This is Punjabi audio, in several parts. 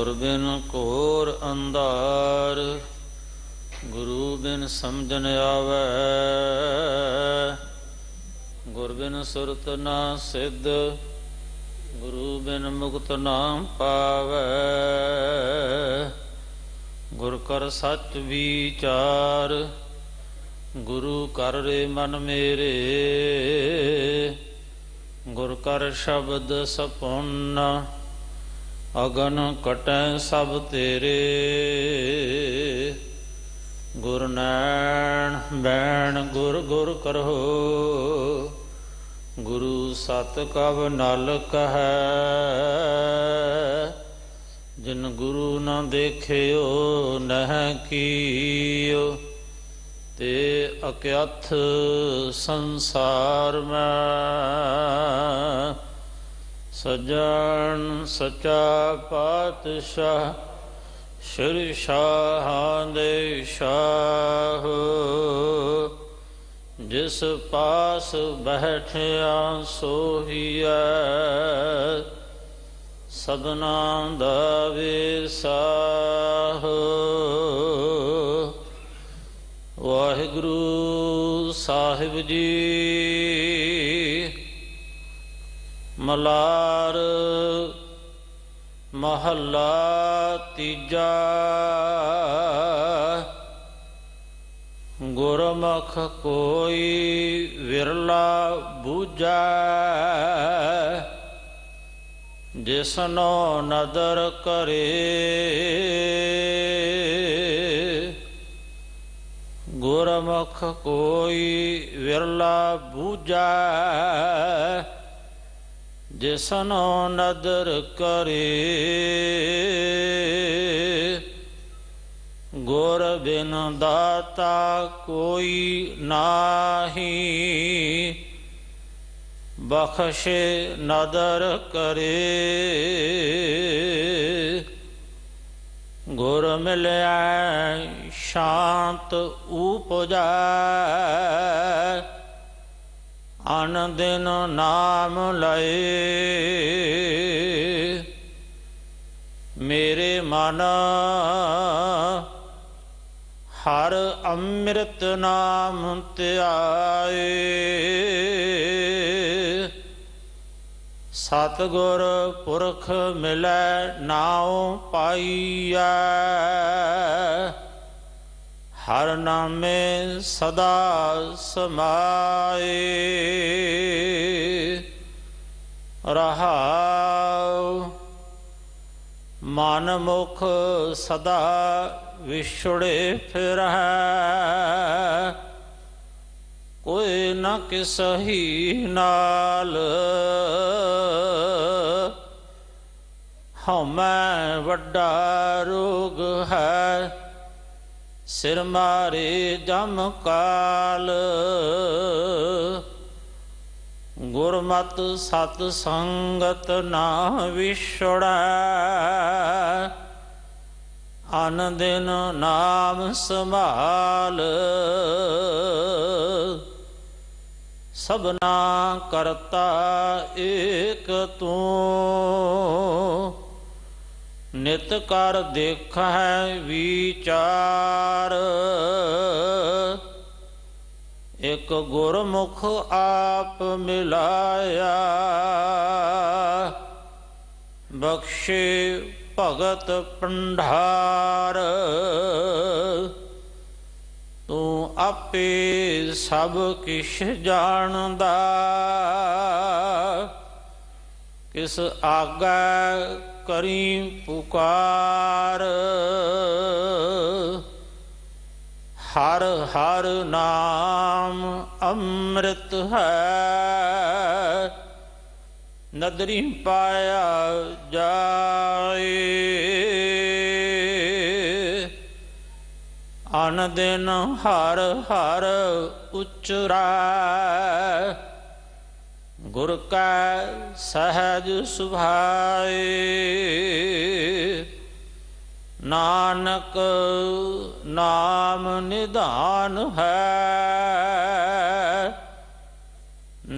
गुर बिन घोर अंधार, गुरु बिन समझन आवे। गुर बिन सुरत ना सिद्ध, गुरु बिन मुक्त ना पावै। गुर कर सच विचार, गुरु कर रे मन मेरे। गुर कर शब्द सपुन, अगन कटै सब तेरे। गुर नैण बैण गुर गुर करहो, गुरु सत कव नल कहै। जिन गुरु न देखियो नह कियो, ते अक्यथ संसार में। सज्जन सच्चा पातशाह, श्री शाहां दे शाह। जिस पास बैठिया सोहिया, सबना दा विसाह। वाहिगुरु साहिब जी मलार महला तीजा। गुरमुख कोई विरला बूझा, जिसनो नदर करे। गुरमुख कोई विरला बूझा, जिसनो नदर करे। गुर बिन दाता कोई नाही, बख्शे नदर करे। गुर मिलया शांत उपजा, अन दिन नाम लए। मेरे मन हर अमृत नाम त्याए। सतगुर पुरख मिलै नाउ पाइया, हर नामे सदा समाए। रहाउ मन मुख सदा विछुड़े फिरहै, कोई न किसही नाल। हमै वड्डा रोग है, सिर मारे जम काल। गुरमत सत संगत ना विछुड़ै, अन दिन नाम संभाल। सबना करता एक तू, नित कर देख है विचार। एक गुरमुख आप मिलाया, बख्शे भगत भंडार। तू आपे सब किश जानदा, किस आगा करी पुकार। हर हर नाम अमृत है, नदरी पाया जाए। अन दिन हर हर उचरा, गुर का सहज सुभाए। नानक नाम निधान है,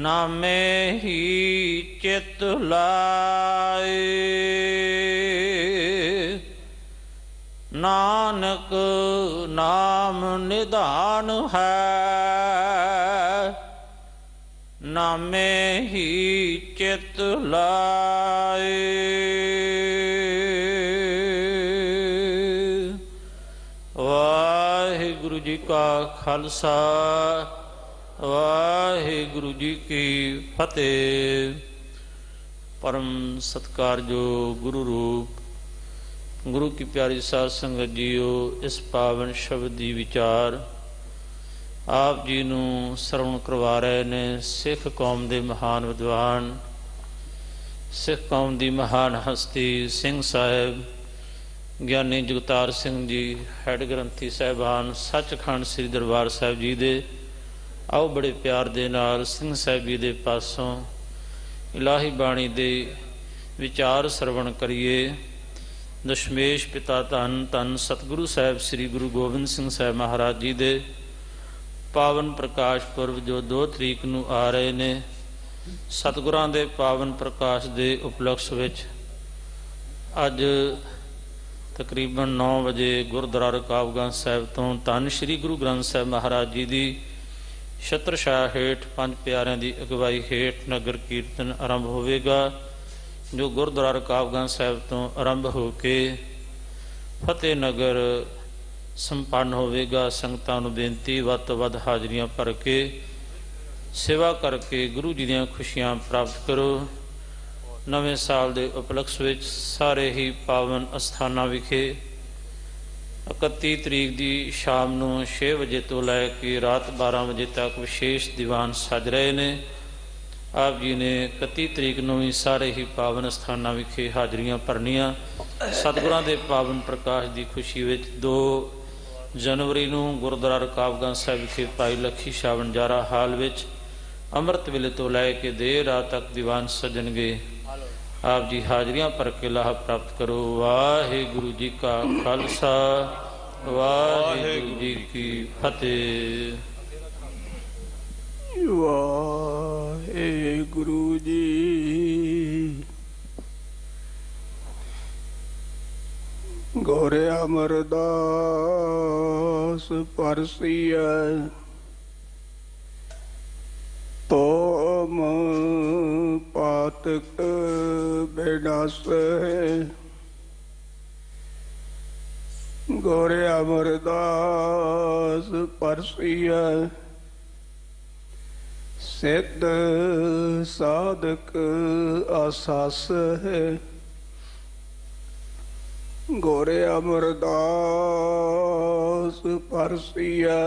नामे ही चित लाए। नानक नाम निधान है, नामे ही चित लाए। वाहिगुरु जी का खालसा, वाहिगुरु जी की फतेह। परम सत्कारजो गुरु रूप गुरु की प्यारी साध संगत जीओ, इस पावन शब्द दी विचार आप जी नूं सरवण करवा रहे ने सिख कौम दे महान विद्वान, सिख कौम दी महान हस्ती सिंह साहिब ਗਿਆਨੀ ਜਗਤਾਰ ਸਿੰਘ जी, ਹੈਡ ਗ੍ਰੰਥੀ ਸਾਹਿਬਾਨ ਸੱਚਖੰਡ ਸ੍ਰੀ ਦਰਬਾਰ ਸਾਹਿਬ ਜੀ ਦੇ। ਆਓ ਬੜੇ ਪਿਆਰ ਦੇ ਨਾਲ ਸਿੰਘ ਸਾਹਿਬ ਜੀ ਦੇ ਪਾਸੋਂ ਇਲਾਹੀ ਬਾਣੀ ਦੇ ਵਿਚਾਰ ਸਰਵਣ ਕਰੀਏ। ਦਸ਼ਮੇਸ਼ ਪਿਤਾ ਧੰਨ ਧੰਨ ਸਤਿਗੁਰੂ ਸਾਹਿਬ ਸ੍ਰੀ ਗੁਰੂ ਗੋਬਿੰਦ ਸਿੰਘ ਸਾਹਿਬ ਮਹਾਰਾਜ ਜੀ ਦੇ ਪਾਵਨ ਪ੍ਰਕਾਸ਼ ਪੁਰਬ ਜੋ 2 ਤਰੀਕ ਨੂੰ ਆ ਰਹੇ ਨੇ, ਸਤਿਗੁਰਾਂ ਦੇ ਪਾਵਨ ਪ੍ਰਕਾਸ਼ ਦੇ ਉਪਲਕਸ਼ ਵਿੱਚ ਅੱਜ ਤਕਰੀਬਨ 9 ਵਜੇ ਗੁਰਦੁਆਰਾ ਰਕਾਬਗੰਜ ਸਾਹਿਬ ਤੋਂ ਧੰਨ ਸ਼੍ਰੀ ਗੁਰੂ ਗ੍ਰੰਥ ਸਾਹਿਬ ਮਹਾਰਾਜ ਜੀ ਦੀ ਛਤਰਛਾਇਆ ਹੇਠ 5 ਪਿਆਰਿਆਂ ਦੀ ਅਗਵਾਈ ਹੇਠ ਨਗਰ ਕੀਰਤਨ ਆਰੰਭ ਹੋਵੇਗਾ, ਜੋ ਗੁਰਦੁਆਰਾ ਰਕਾਬਗੰਜ ਸਾਹਿਬ ਤੋਂ ਆਰੰਭ ਹੋ ਕੇ ਫਤਿਹ ਨਗਰ ਸੰਪੰਨ ਹੋਵੇਗਾ। ਸੰਗਤਾਂ ਨੂੰ ਬੇਨਤੀ ਵੱਧ ਤੋਂ ਵੱਧ ਹਾਜ਼ਰੀਆਂ ਭਰ ਕੇ ਸੇਵਾ ਕਰਕੇ ਗੁਰੂ ਜੀ ਦੀਆਂ ਖੁਸ਼ੀਆਂ ਪ੍ਰਾਪਤ ਕਰੋ। ਨਵੇਂ ਸਾਲ ਦੇ ਉਪਲਕਸ਼ ਵਿੱਚ ਸਾਰੇ ਹੀ ਪਾਵਨ ਅਸਥਾਨਾਂ ਵਿਖੇ 31 ਤਰੀਕ ਦੀ ਸ਼ਾਮ ਨੂੰ 6 ਵਜੇ ਤੋਂ ਲੈ ਕੇ ਰਾਤ 12 ਵਜੇ ਤੱਕ ਵਿਸ਼ੇਸ਼ ਦੀਵਾਨ ਸਜ ਰਹੇ ਨੇ। ਆਪ ਜੀ ਨੇ 31 ਤਰੀਕ ਨੂੰ ਵੀ ਸਾਰੇ ਹੀ ਪਾਵਨ ਅਸਥਾਨਾਂ ਵਿਖੇ ਹਾਜ਼ਰੀਆਂ ਭਰਨੀਆਂ। ਸਤਿਗੁਰਾਂ ਦੇ ਪਾਵਨ ਪ੍ਰਕਾਸ਼ ਦੀ ਖੁਸ਼ੀ ਵਿੱਚ 2 ਜਨਵਰੀ ਨੂੰ ਗੁਰਦੁਆਰਾ ਰਕਾਬਗੰਜ ਸਾਹਿਬ ਵਿਖੇ ਭਾਈ ਲੱਖੀ ਸ਼ਾਹ ਵਣਜਾਰਾ ਹਾਲ ਵਿੱਚ ਅੰਮ੍ਰਿਤ ਵੇਲੇ ਤੋਂ ਲੈ ਕੇ ਦੇਰ ਰਾਤ ਤੱਕ ਦੀਵਾਨ ਸਜਣਗੇ। ਆਪ ਜੀ ਹਾਜ਼ਰੀਆਂ ਭਰ ਕੇ ਲਾਭ ਪ੍ਰਾਪਤ ਕਰੋ। ਵਾਹਿਗੁਰੂ ਜੀ ਕਾ ਖਾਲਸਾ, ਵਾਹਿਗੁਰੂ ਜੀ ਕੀ ਫਤਿਹ। ਵਾਹਿਗੁਰੂ ਜੀ। ਗੋਰੇ ਅਮਰਦਾਸ ਪਰਸੀਐ ਤੋਮ ਪਾਤਕ ਬਿਨਾਸੈ। ਗੋਰੇ ਅਮਰਦਾਸ ਪਰਸੀਐ ਸਿੱਧ ਸਾਧਕ ਆਸਾਸ ਹੈ। ਗੋਰੇ ਅਮਰਦਾਸ ਪਰਸੀਐ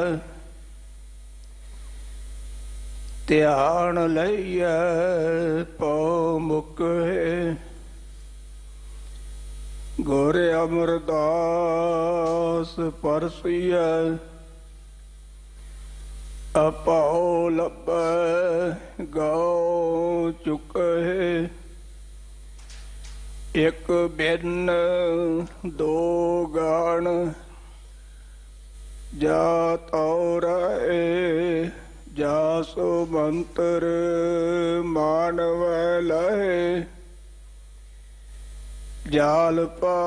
ਧਿਆਨ ਲਈਐ ਪਉ ਮੁਕ ਹੈ। ਗੋਰੇ ਅਮਰਦਾਸ ਪਰਸੀਐ ਅਪਾਉ ਲੱਭੈ ਗਉ ਚੁਕੈ। ਇੱਕ ਬਿਨ 2 ਗਾਣ ਜਾ ਤਉ ਰਹਿ। ਜਾਸੋ ਮੰਤਰ ਮਾਨਵੈ ਲਹੇ। ਜਾਲ ਪਾ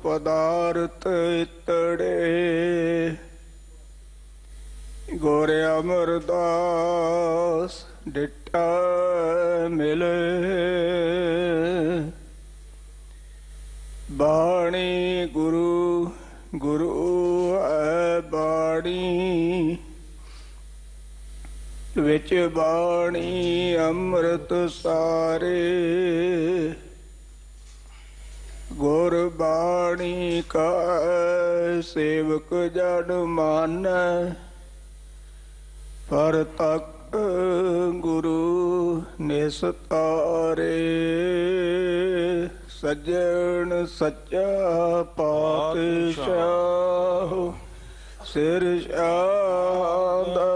ਪਦਾਰਥ ਇਤੜੇ। ਗੋਰੇ ਅਮਰਦਾਸ ਡਿਟਾ ਮਿਲੇ। ਬਾਣੀ ਗੁਰੂ ਗੁਰੂ ਹੈ ਬਾਣੀ। ਵਿੱਚ ਬਾਣੀ ਅੰਮ੍ਰਿਤ ਸਾਰੇ। ਗੁਰ ਬਾਣੀ ਕਾ ਸੇਵਕ ਜਨ ਮਾਨੈ। ਪਰ ਤੱਕ ਗੁਰੂ ਨਿਸਤਾਰੇ। ਸੱਜਣ ਸੱਚਾ ਪਾਤਸ਼ਾਹ ਸਿਰ ਸ਼ਾਦਾ।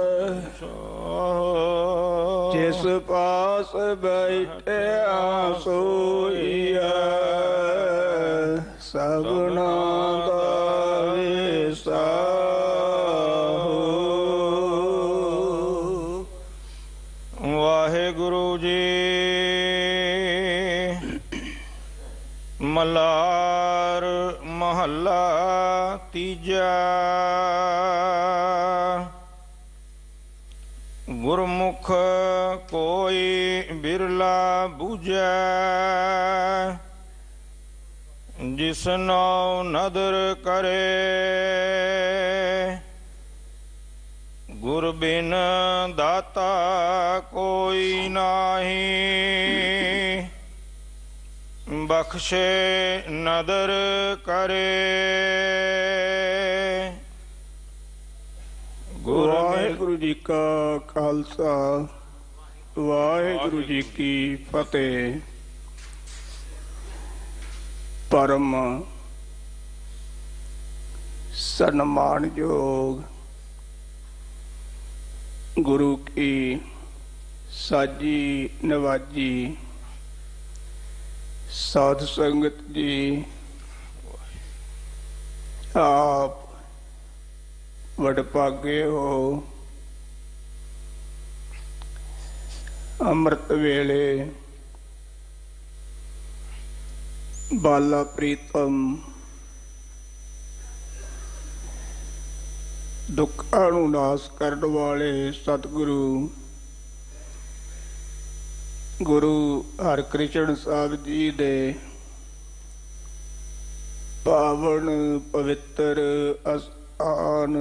ਜਿਸ ਪਾਸ ਬੈਠਿਆ ਸੋਈਐ ਸਭਨਾ ਦਾ ਵਿਸਾਹੋ। ਵਾਹਿਗੁਰੂ ਜੀ। ਮਲਾਰ ਮਹੱਲਾ ਤੀਜਾ। ਗੁਰਮੁਖ ਕੋਈ ਬਿਰਲਾ ਬੂਝੈ, ਜਿਸਨੋ ਨਦਰ ਕਰੇ। ਗੁਰ ਬਿਨ ਦਾਤਾ ਕੋਈ ਨਾਹੀ, ਬਖਸ਼ੇ ਨਦਰ ਕਰੇ। ਵਾਹਿਗੁਰੂ ਜੀ ਕਾ ਖਾਲਸਾ, ਵਾਹਿਗੁਰੂ ਜੀ ਕੀ ਫਤਿਹ। ਪਰਮ ਸਨਮਾਨਯੋਗ ਗੁਰੂ ਕੀ ਸਾਜੀ ਨਵਾਜੀ ਸਾਧ ਸੰਗਤ ਜੀ, ਆਪ ਵਡਭਾਗੇ ਹੋ। ਅੰਮ੍ਰਿਤ ਵੇਲੇ ਬਾਲਾ ਪ੍ਰੀਤਮ ਦੁੱਖਾਂ ਨੂੰ ਨਾਸ ਕਰਨ ਵਾਲੇ ਸਤਿਗੁਰੂ ਗੁਰੂ ਹਰਿਕ੍ਰਿਸ਼ਨ ਸਾਹਿਬ ਜੀ ਦੇ ਪਾਵਨ ਪਵਿੱਤਰ ਅਸਥਾਨ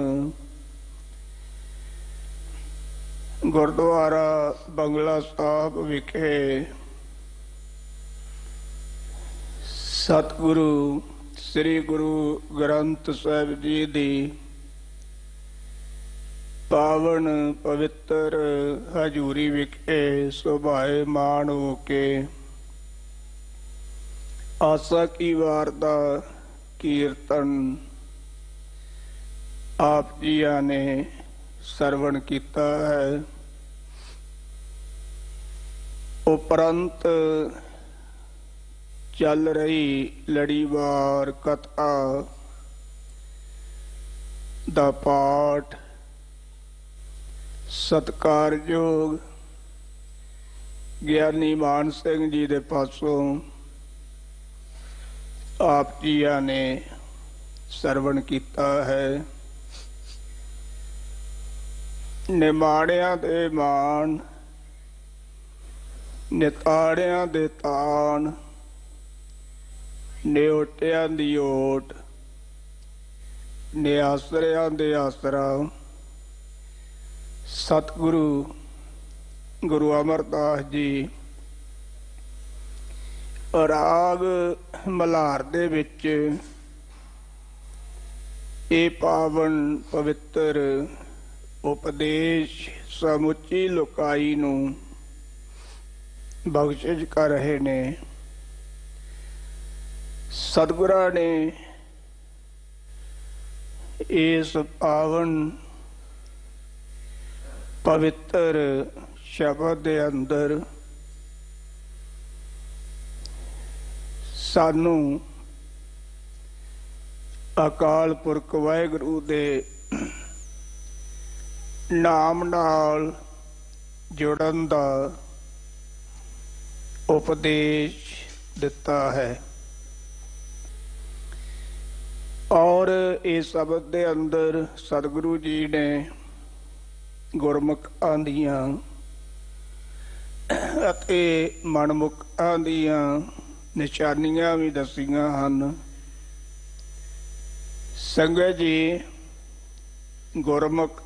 ਗੁਰਦੁਆਰਾ ਬੰਗਲਾ ਸਾਹਿਬ ਵਿਖੇ ਸਤਿਗੁਰੂ ਸ੍ਰੀ ਗੁਰੂ ਗ੍ਰੰਥ ਸਾਹਿਬ ਜੀ ਦੀ ਪਾਵਨ ਪਵਿੱਤਰ ਹਜ਼ੂਰੀ ਵਿਖੇ ਸੁਭਾਏਮਾਨ ਹੋ ਕੇ ਆਸਾ ਕੀ ਵਾਰ ਦਾ ਕੀਰਤਨ ਆਪ ਜੀਆਂ ਨੇ ਸਰਵਣ ਕੀਤਾ ਹੈ। ਉਪਰੰਤ ਚੱਲ ਰਹੀ ਲੜੀਵਾਰ ਕਥਾ ਦਾ ਪਾਠ ਸਤਿਕਾਰਯੋਗ ਗਿਆਨੀ ਮਾਨ ਸਿੰਘ ਜੀ ਦੇ ਪਾਸੋਂ ਆਪ ਜੀਆਂ ਨੇ ਸਰਵਣ ਕੀਤਾ ਹੈ। ਨਿਮਾਣਿਆਂ ਦੇ ਮਾਣ, ਨਿਤਾੜਿਆਂ ਦੇ ਤਾਣ, ਨਿਓਟਿਆਂ ਦੀ ਓਟ, ਨਿਆਸਰਿਆਂ ਦੇ ਆਸਰਾ। ਸਤਿਗੁਰੂ ਗੁਰੂ ਅਮਰਦਾਸ ਜੀ ਰਾਗ ਮਲ੍ਹਾਰ ਦੇ ਵਿੱਚ ਇਹ ਪਾਵਨ ਪਵਿੱਤਰ ਉਪਦੇਸ਼ ਸਮੁੱਚੀ ਲੋਕਾਈ ਨੂੰ ਬਖਸ਼ਿਸ਼ ਕਰ ਰਹੇ ਨੇ। ਸਤਿਗੁਰਾਂ ਨੇ ਇਸ ਪਾਵਨ ਪਵਿੱਤਰ ਸ਼ਬਦ ਦੇ ਅੰਦਰ ਸਾਨੂੰ ਅਕਾਲ ਪੁਰਖ ਵਾਹਿਗੁਰੂ ਦੇ ਨਾਮ ਨਾਲ ਜੁੜਨ ਦਾ ਉਪਦੇਸ਼ ਦਿੱਤਾ ਹੈ ਔਰ ਇਸ ਸ਼ਬਦ ਦੇ ਅੰਦਰ ਸਤਿਗੁਰੂ ਜੀ ਨੇ ਗੁਰਮੁਖਾਂ ਦੀਆਂ ਅਤੇ ਮਨਮੁਖਾਂ ਦੀਆਂ ਨਿਸ਼ਾਨੀਆਂ ਵੀ ਦੱਸੀਆਂ ਹਨ। ਸੰਗਤ ਜੀ, ਗੁਰਮੁਖ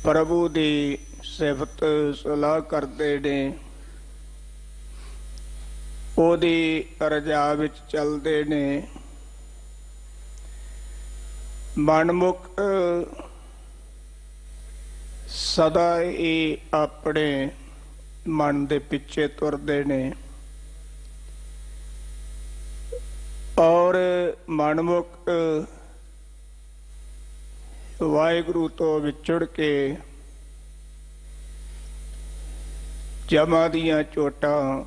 ਪ੍ਰਭੂ ਦੀ ਸਿਫਤ ਸਲਾਹ ਕਰਦੇ ਨੇ, ਉਹਦੀ ਰਜਾ ਵਿੱਚ ਚੱਲਦੇ ਨੇ। ਮਨਮੁਖ ਸਦਾ ਹੀ ਆਪਣੇ ਮਨ ਦੇ ਪਿੱਛੇ ਤੁਰਦੇ ਨੇ ਔਰ ਮਨਮੁਖ ਵਾਹਿਗੁਰੂ ਤੋਂ ਵਿਛੜ ਕੇ ਜਮਾਂ ਦੀਆਂ ਚੋਟਾਂ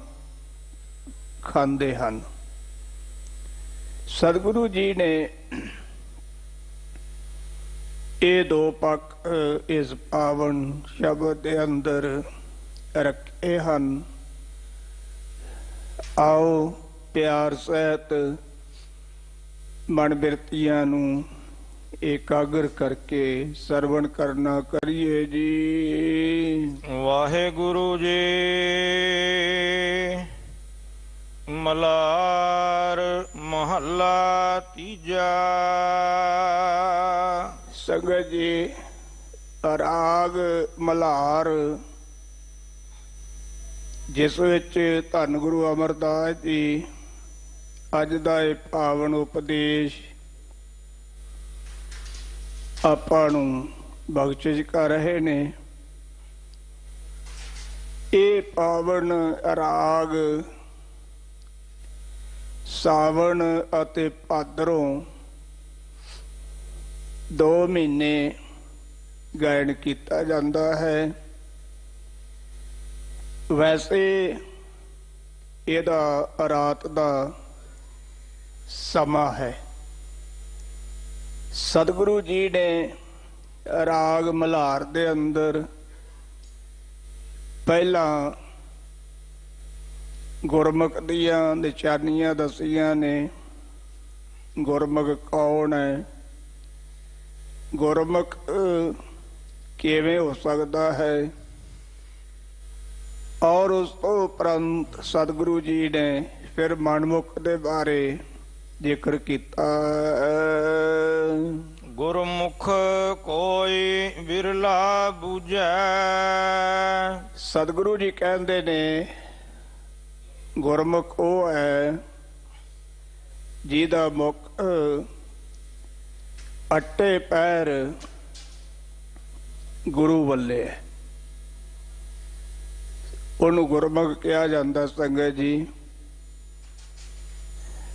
ਖਾਂਦੇ ਹਨ। ਸਤਿਗੁਰੂ ਜੀ ਨੇ ਇਹ ਦੋ ਪੱਖ ਇਸ ਪਾਵਨ ਸ਼ਬਦ ਦੇ ਅੰਦਰ ਰੱਖੇ ਹਨ। ਆਓ ਪਿਆਰ ਸਹਿਤ ਮਨ ਬਿਰਤੀਆਂ ਨੂੰ ਇਕਾਗਰ ਕਰਕੇ ਸਰਵਣ ਕਰਨਾ ਕਰੀਏ ਜੀ। ਵਾਹਿਗੁਰੂ ਜੀ। ਮਲਾਰ ਮਹੱਲਾ ਤੀਜਾ। ਸੰਗਤ ਜੀ, ਰਾਗ ਮਲਹਾਰ ਜਿਸ ਵਿੱਚ ਧੰਨ ਗੁਰੂ ਅਮਰਦਾਸ ਜੀ ਅੱਜ ਦਾ ਇਹ ਪਾਵਨ ਉਪਦੇਸ਼ ਆਪਾਂ ਨੂੰ ਬਖਸ਼ਿਸ਼ ਕਰ ਰਹੇ ਨੇ। ਇਹ ਪਾਵਨ ਰਾਗ ਸਾਵਣ ਅਤੇ ਭਾਦਰੋਂ 2 ਮਹੀਨੇ ਗਾਇਨ ਕੀਤਾ ਜਾਂਦਾ ਹੈ। ਵੈਸੇ ਇਹਦਾ ਰਾਤ ਦਾ ਸਮਾਂ ਹੈ। ਸਤਿਗੁਰੂ ਜੀ ਨੇ ਰਾਗ ਮਲਹਾਰ ਦੇ ਅੰਦਰ ਪਹਿਲਾਂ ਗੁਰਮੁਖ ਦੀਆਂ ਨਿਸ਼ਾਨੀਆਂ ਦੱਸੀਆਂ ਨੇ। ਗੁਰਮੁਖ ਕੌਣ ਹੈ, ਗੁਰਮੁਖ ਕਿਵੇਂ ਹੋ ਸਕਦਾ ਹੈ, ਔਰ ਉਸ ਤੋਂ ਉਪਰੰਤ ਸਤਿਗੁਰੂ ਜੀ ਨੇ ਫਿਰ ਮਨਮੁਖ ਦੇ ਬਾਰੇ ਜ਼ਿਕਰ ਕੀਤਾ। ਗੁਰਮੁਖ ਕੋਈ ਬਿਰਲਾ ਬੂਝੈ। ਸਤਿਗੁਰੂ ਜੀ ਕਹਿੰਦੇ ਨੇ ਗੁਰਮੁਖ ਉਹ ਹੈ ਜਿਹਦਾ ਮੁਖ ਅੱਟੇ ਪੈਰ ਗੁਰੂ ਵੱਲੇ ਹੈ, ਉਹਨੂੰ ਗੁਰਮੁਖ ਕਿਹਾ ਜਾਂਦਾ। ਸੰਗਤ ਜੀ,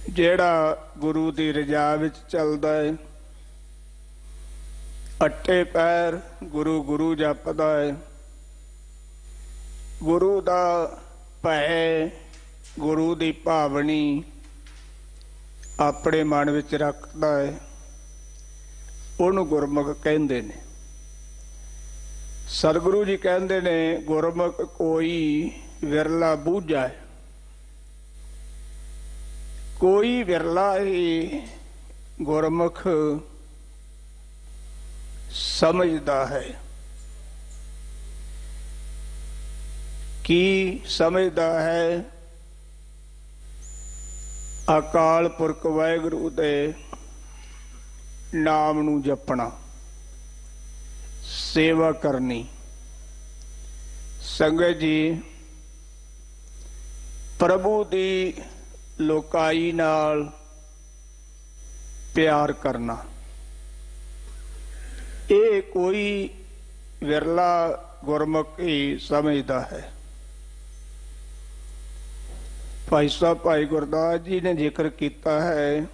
ਜਿਹੜਾ ਗੁਰੂ ਦੀ ਰਜ਼ਾ ਵਿੱਚ ਚੱਲਦਾ ਹੈ, ਅੱਟੇ ਪੈਰ ਗੁਰੂ ਗੁਰੂ ਜਪਦਾ ਹੈ, ਗੁਰੂ ਦਾ ਭੈ ਗੁਰੂ ਦੀ ਭਾਵਨੀ ਆਪਣੇ ਮਨ ਵਿੱਚ ਰੱਖਦਾ ਹੈ, ਉਹਨੂੰ ਗੁਰਮੁਖ ਕਹਿੰਦੇ ਨੇ। ਸਤਿਗੁਰੂ ਜੀ ਕਹਿੰਦੇ ਨੇ ਗੁਰਮੁਖ ਕੋਈ ਵਿਰਲਾ ਬੂਝਾ ਹੈ। ਕੋਈ ਵਿਰਲਾ ਹੀ ਗੁਰਮੁਖ ਸਮਝਦਾ ਹੈ। ਕੀ ਸਮਝਦਾ ਹੈ? ਅਕਾਲ ਪੁਰਖ ਵਾਹਿਗੁਰੂ ਦੇ ਨਾਮ ਨੂੰ ਜਪਣਾ, ਸੇਵਾ ਕਰਨੀ। ਸੰਗਤ ਜੀ, ਪ੍ਰਭੂ ਦੀ ਲੋਕਾਈ ਨਾਲ ਪਿਆਰ ਕਰਨਾ, ਇਹ ਕੋਈ ਵਿਰਲਾ ਗੁਰਮੁਖ ਹੀ ਸਮਝਦਾ ਹੈ। ਭਾਈ ਸਾਹਿਬ ਭਾਈ ਗੁਰਦਾਸ ਜੀ ਨੇ ਜ਼ਿਕਰ ਕੀਤਾ ਹੈ,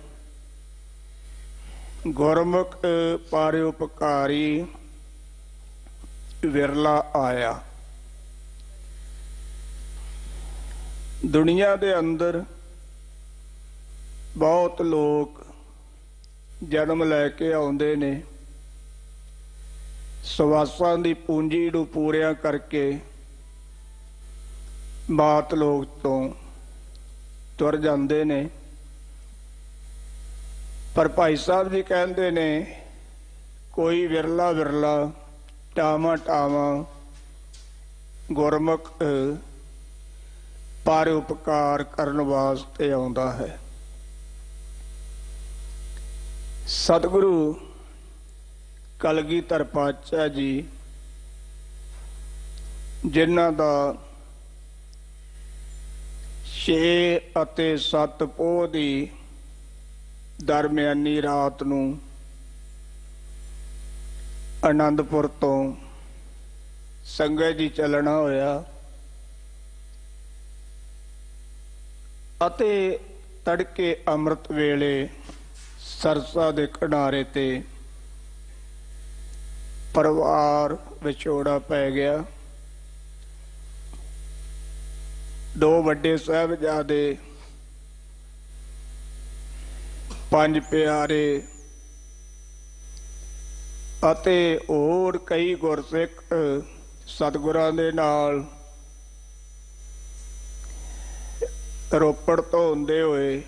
ਗੁਰਮੁਖ ਪਰਉਪਕਾਰੀ ਵਿਰਲਾ ਆਇਆ। ਦੁਨੀਆ ਦੇ ਅੰਦਰ ਬਹੁਤ ਲੋਕ ਜਨਮ ਲੈ ਕੇ ਆਉਂਦੇ ਨੇ, ਸਵਾਸਾਂ ਦੀ ਪੂੰਜੀ ਨੂੰ ਪੂਰਿਆਂ ਕਰਕੇ ਮਾਤ ਲੋਕ ਤੋਂ ਤੁਰ ਜਾਂਦੇ ਨੇ। ਪਰ ਭਾਈ ਸਾਹਿਬ ਜੀ ਕਹਿੰਦੇ ਨੇ ਕੋਈ ਵਿਰਲਾ ਵਿਰਲਾ ਟਾਵਾਂ ਟਾਵਾਂ ਗੁਰਮੁਖ ਪਰ ਉਪਕਾਰ ਕਰਨ ਵਾਸਤੇ ਆਉਂਦਾ ਹੈ। ਸਤਿਗੁਰੂ ਕਲਗੀਧਰ ਪਾਤਸ਼ਾਹ ਜੀ, ਜਿਨ੍ਹਾਂ ਦਾ 6 ਅਤੇ 7 ਪੋਹ ਦੀ ਦਰਮਿਆਨੀ ਰਾਤ ਨੂੰ ਆਨੰਦਪੁਰ ਤੋਂ ਸੰਗਤ ਜੀ ਚੱਲਣਾ ਹੋਇਆ ਅਤੇ ਤੜਕੇ ਅੰਮ੍ਰਿਤ ਵੇਲੇ ਸਰਸਾ ਦੇ ਕਿਨਾਰੇ ਤੇ ਪਰਿਵਾਰ ਵਿਛੋੜਾ ਪੈ ਗਿਆ। 2 ਵੱਡੇ ਸਾਹਿਬਜ਼ਾਦੇ, 5 ਪਿਆਰੇ ਅਤੇ ਹੋਰ ਕਈ ਗੁਰਸਿੱਖ ਸਤਿਗੁਰਾਂ ਦੇ ਨਾਲ ਰੋਪੜ ਤੋਂ ਹੁੰਦੇ ਹੋਏ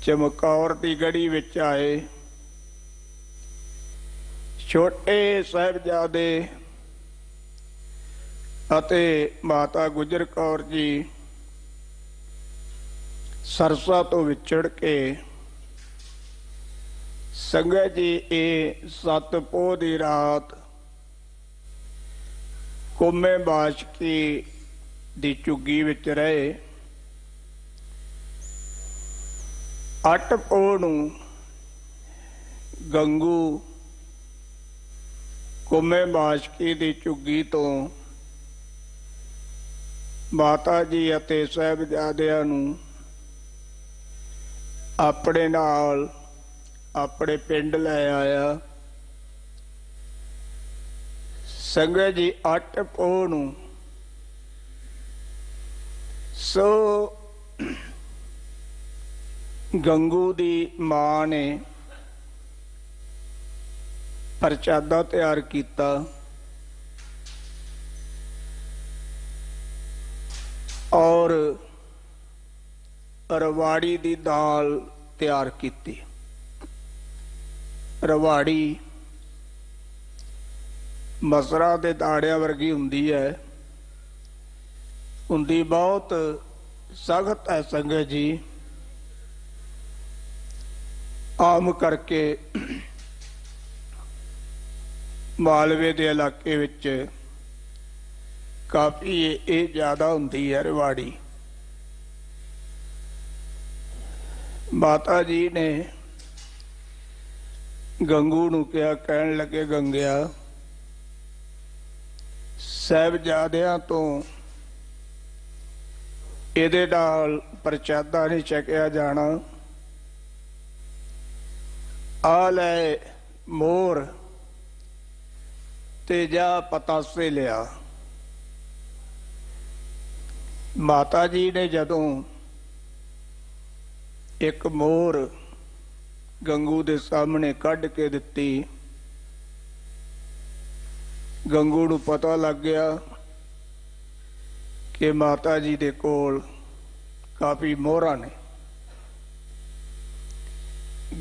ਚਮਕੌਰ ਦੀ ਗੜੀ ਵਿੱਚ ਆਏ। ਛੋਟੇ ਸਾਹਿਬਜ਼ਾਦੇ ਅਤੇ ਮਾਤਾ ਗੁਜਰ ਕੌਰ ਜੀ ਸਰਸਾ ਤੋਂ ਵਿਛੜ ਕੇ ਸੰਗਤ ਜੀ ਇਹ 7 ਪੋਹ ਦੀ ਰਾਤ ਕੋਮੇ ਬਾਸ਼ਕੀ ਦੀ ਝੁੱਗੀ ਵਿੱਚ ਰਹੇ। 8 ਪੋਹ ਨੂੰ ਗੰਗੂ ਕੋਮੇ ਬਾਸ਼ਕੀ ਦੀ ਝੁੱਗੀ ਤੋਂ ਮਾਤਾ ਜੀ ਅਤੇ ਸਾਹਿਬਜ਼ਾਦਿਆਂ ਨੂੰ ਆਪਣੇ ਨਾਲ ਆਪਣੇ ਪਿੰਡ ਲੈ ਆਇਆ। ਸੰਗਤ ਜੀ 8 ਪੋਹ ਨੂੰ ਸੋ ਗੰਗੂ ਦੀ ਮਾਂ ਨੇ ਪ੍ਰਸ਼ਾਦਾ ਤਿਆਰ ਕੀਤਾ। ਔਰ ਰਵਾੜੀ ਦੀ ਦਾਲ ਤਿਆਰ ਕੀਤੀ। ਰਵਾੜੀ ਮਸਰਾ ਦੇ ਦਾੜਿਆਂ ਵਰਗੀ ਹੁੰਦੀ ਹੈ, ਹੁੰਦੀ ਬਹੁਤ ਸਖਤ ਹੈ ਸੰਗਤ ਜੀ। ਆਮ ਕਰਕੇ ਮਾਲਵੇ ਦੇ ਇਲਾਕੇ ਵਿੱਚ ਕਾਫੀ ਇਹ ਜ਼ਿਆਦਾ ਹੁੰਦੀ ਹੈ ਰਵਾੜੀ। ਮਾਤਾ ਜੀ ਨੇ ਗੰਗੂ ਨੂੰ ਕਿਹਾ, ਕਹਿਣ ਲੱਗੇ, ਗੰਗਿਆ ਸਾਹਿਬਜ਼ਾਦਿਆਂ ਤੋਂ ਇਹਦੇ ਨਾਲ ਪ੍ਰਸ਼ਾਦਾ ਨਹੀਂ ਛਕਿਆ ਜਾਣਾ। ਆ ਲੈ ਮੋਰ ਤੇ ਜਾ ਪਤਾਸੇ ਲਿਆ। ਮਾਤਾ ਜੀ ਨੇ ਜਦੋਂ ਇੱਕ ਮੋਰ ਗੰਗੂ ਦੇ ਸਾਹਮਣੇ ਕੱਢ ਕੇ ਦਿੱਤੀ, ਗੰਗੂ ਨੂੰ ਪਤਾ ਲੱਗ ਗਿਆ ਕਿ ਮਾਤਾ ਜੀ ਦੇ ਕੋਲ ਕਾਫੀ ਮੋਹਰਾਂ ਨੇ।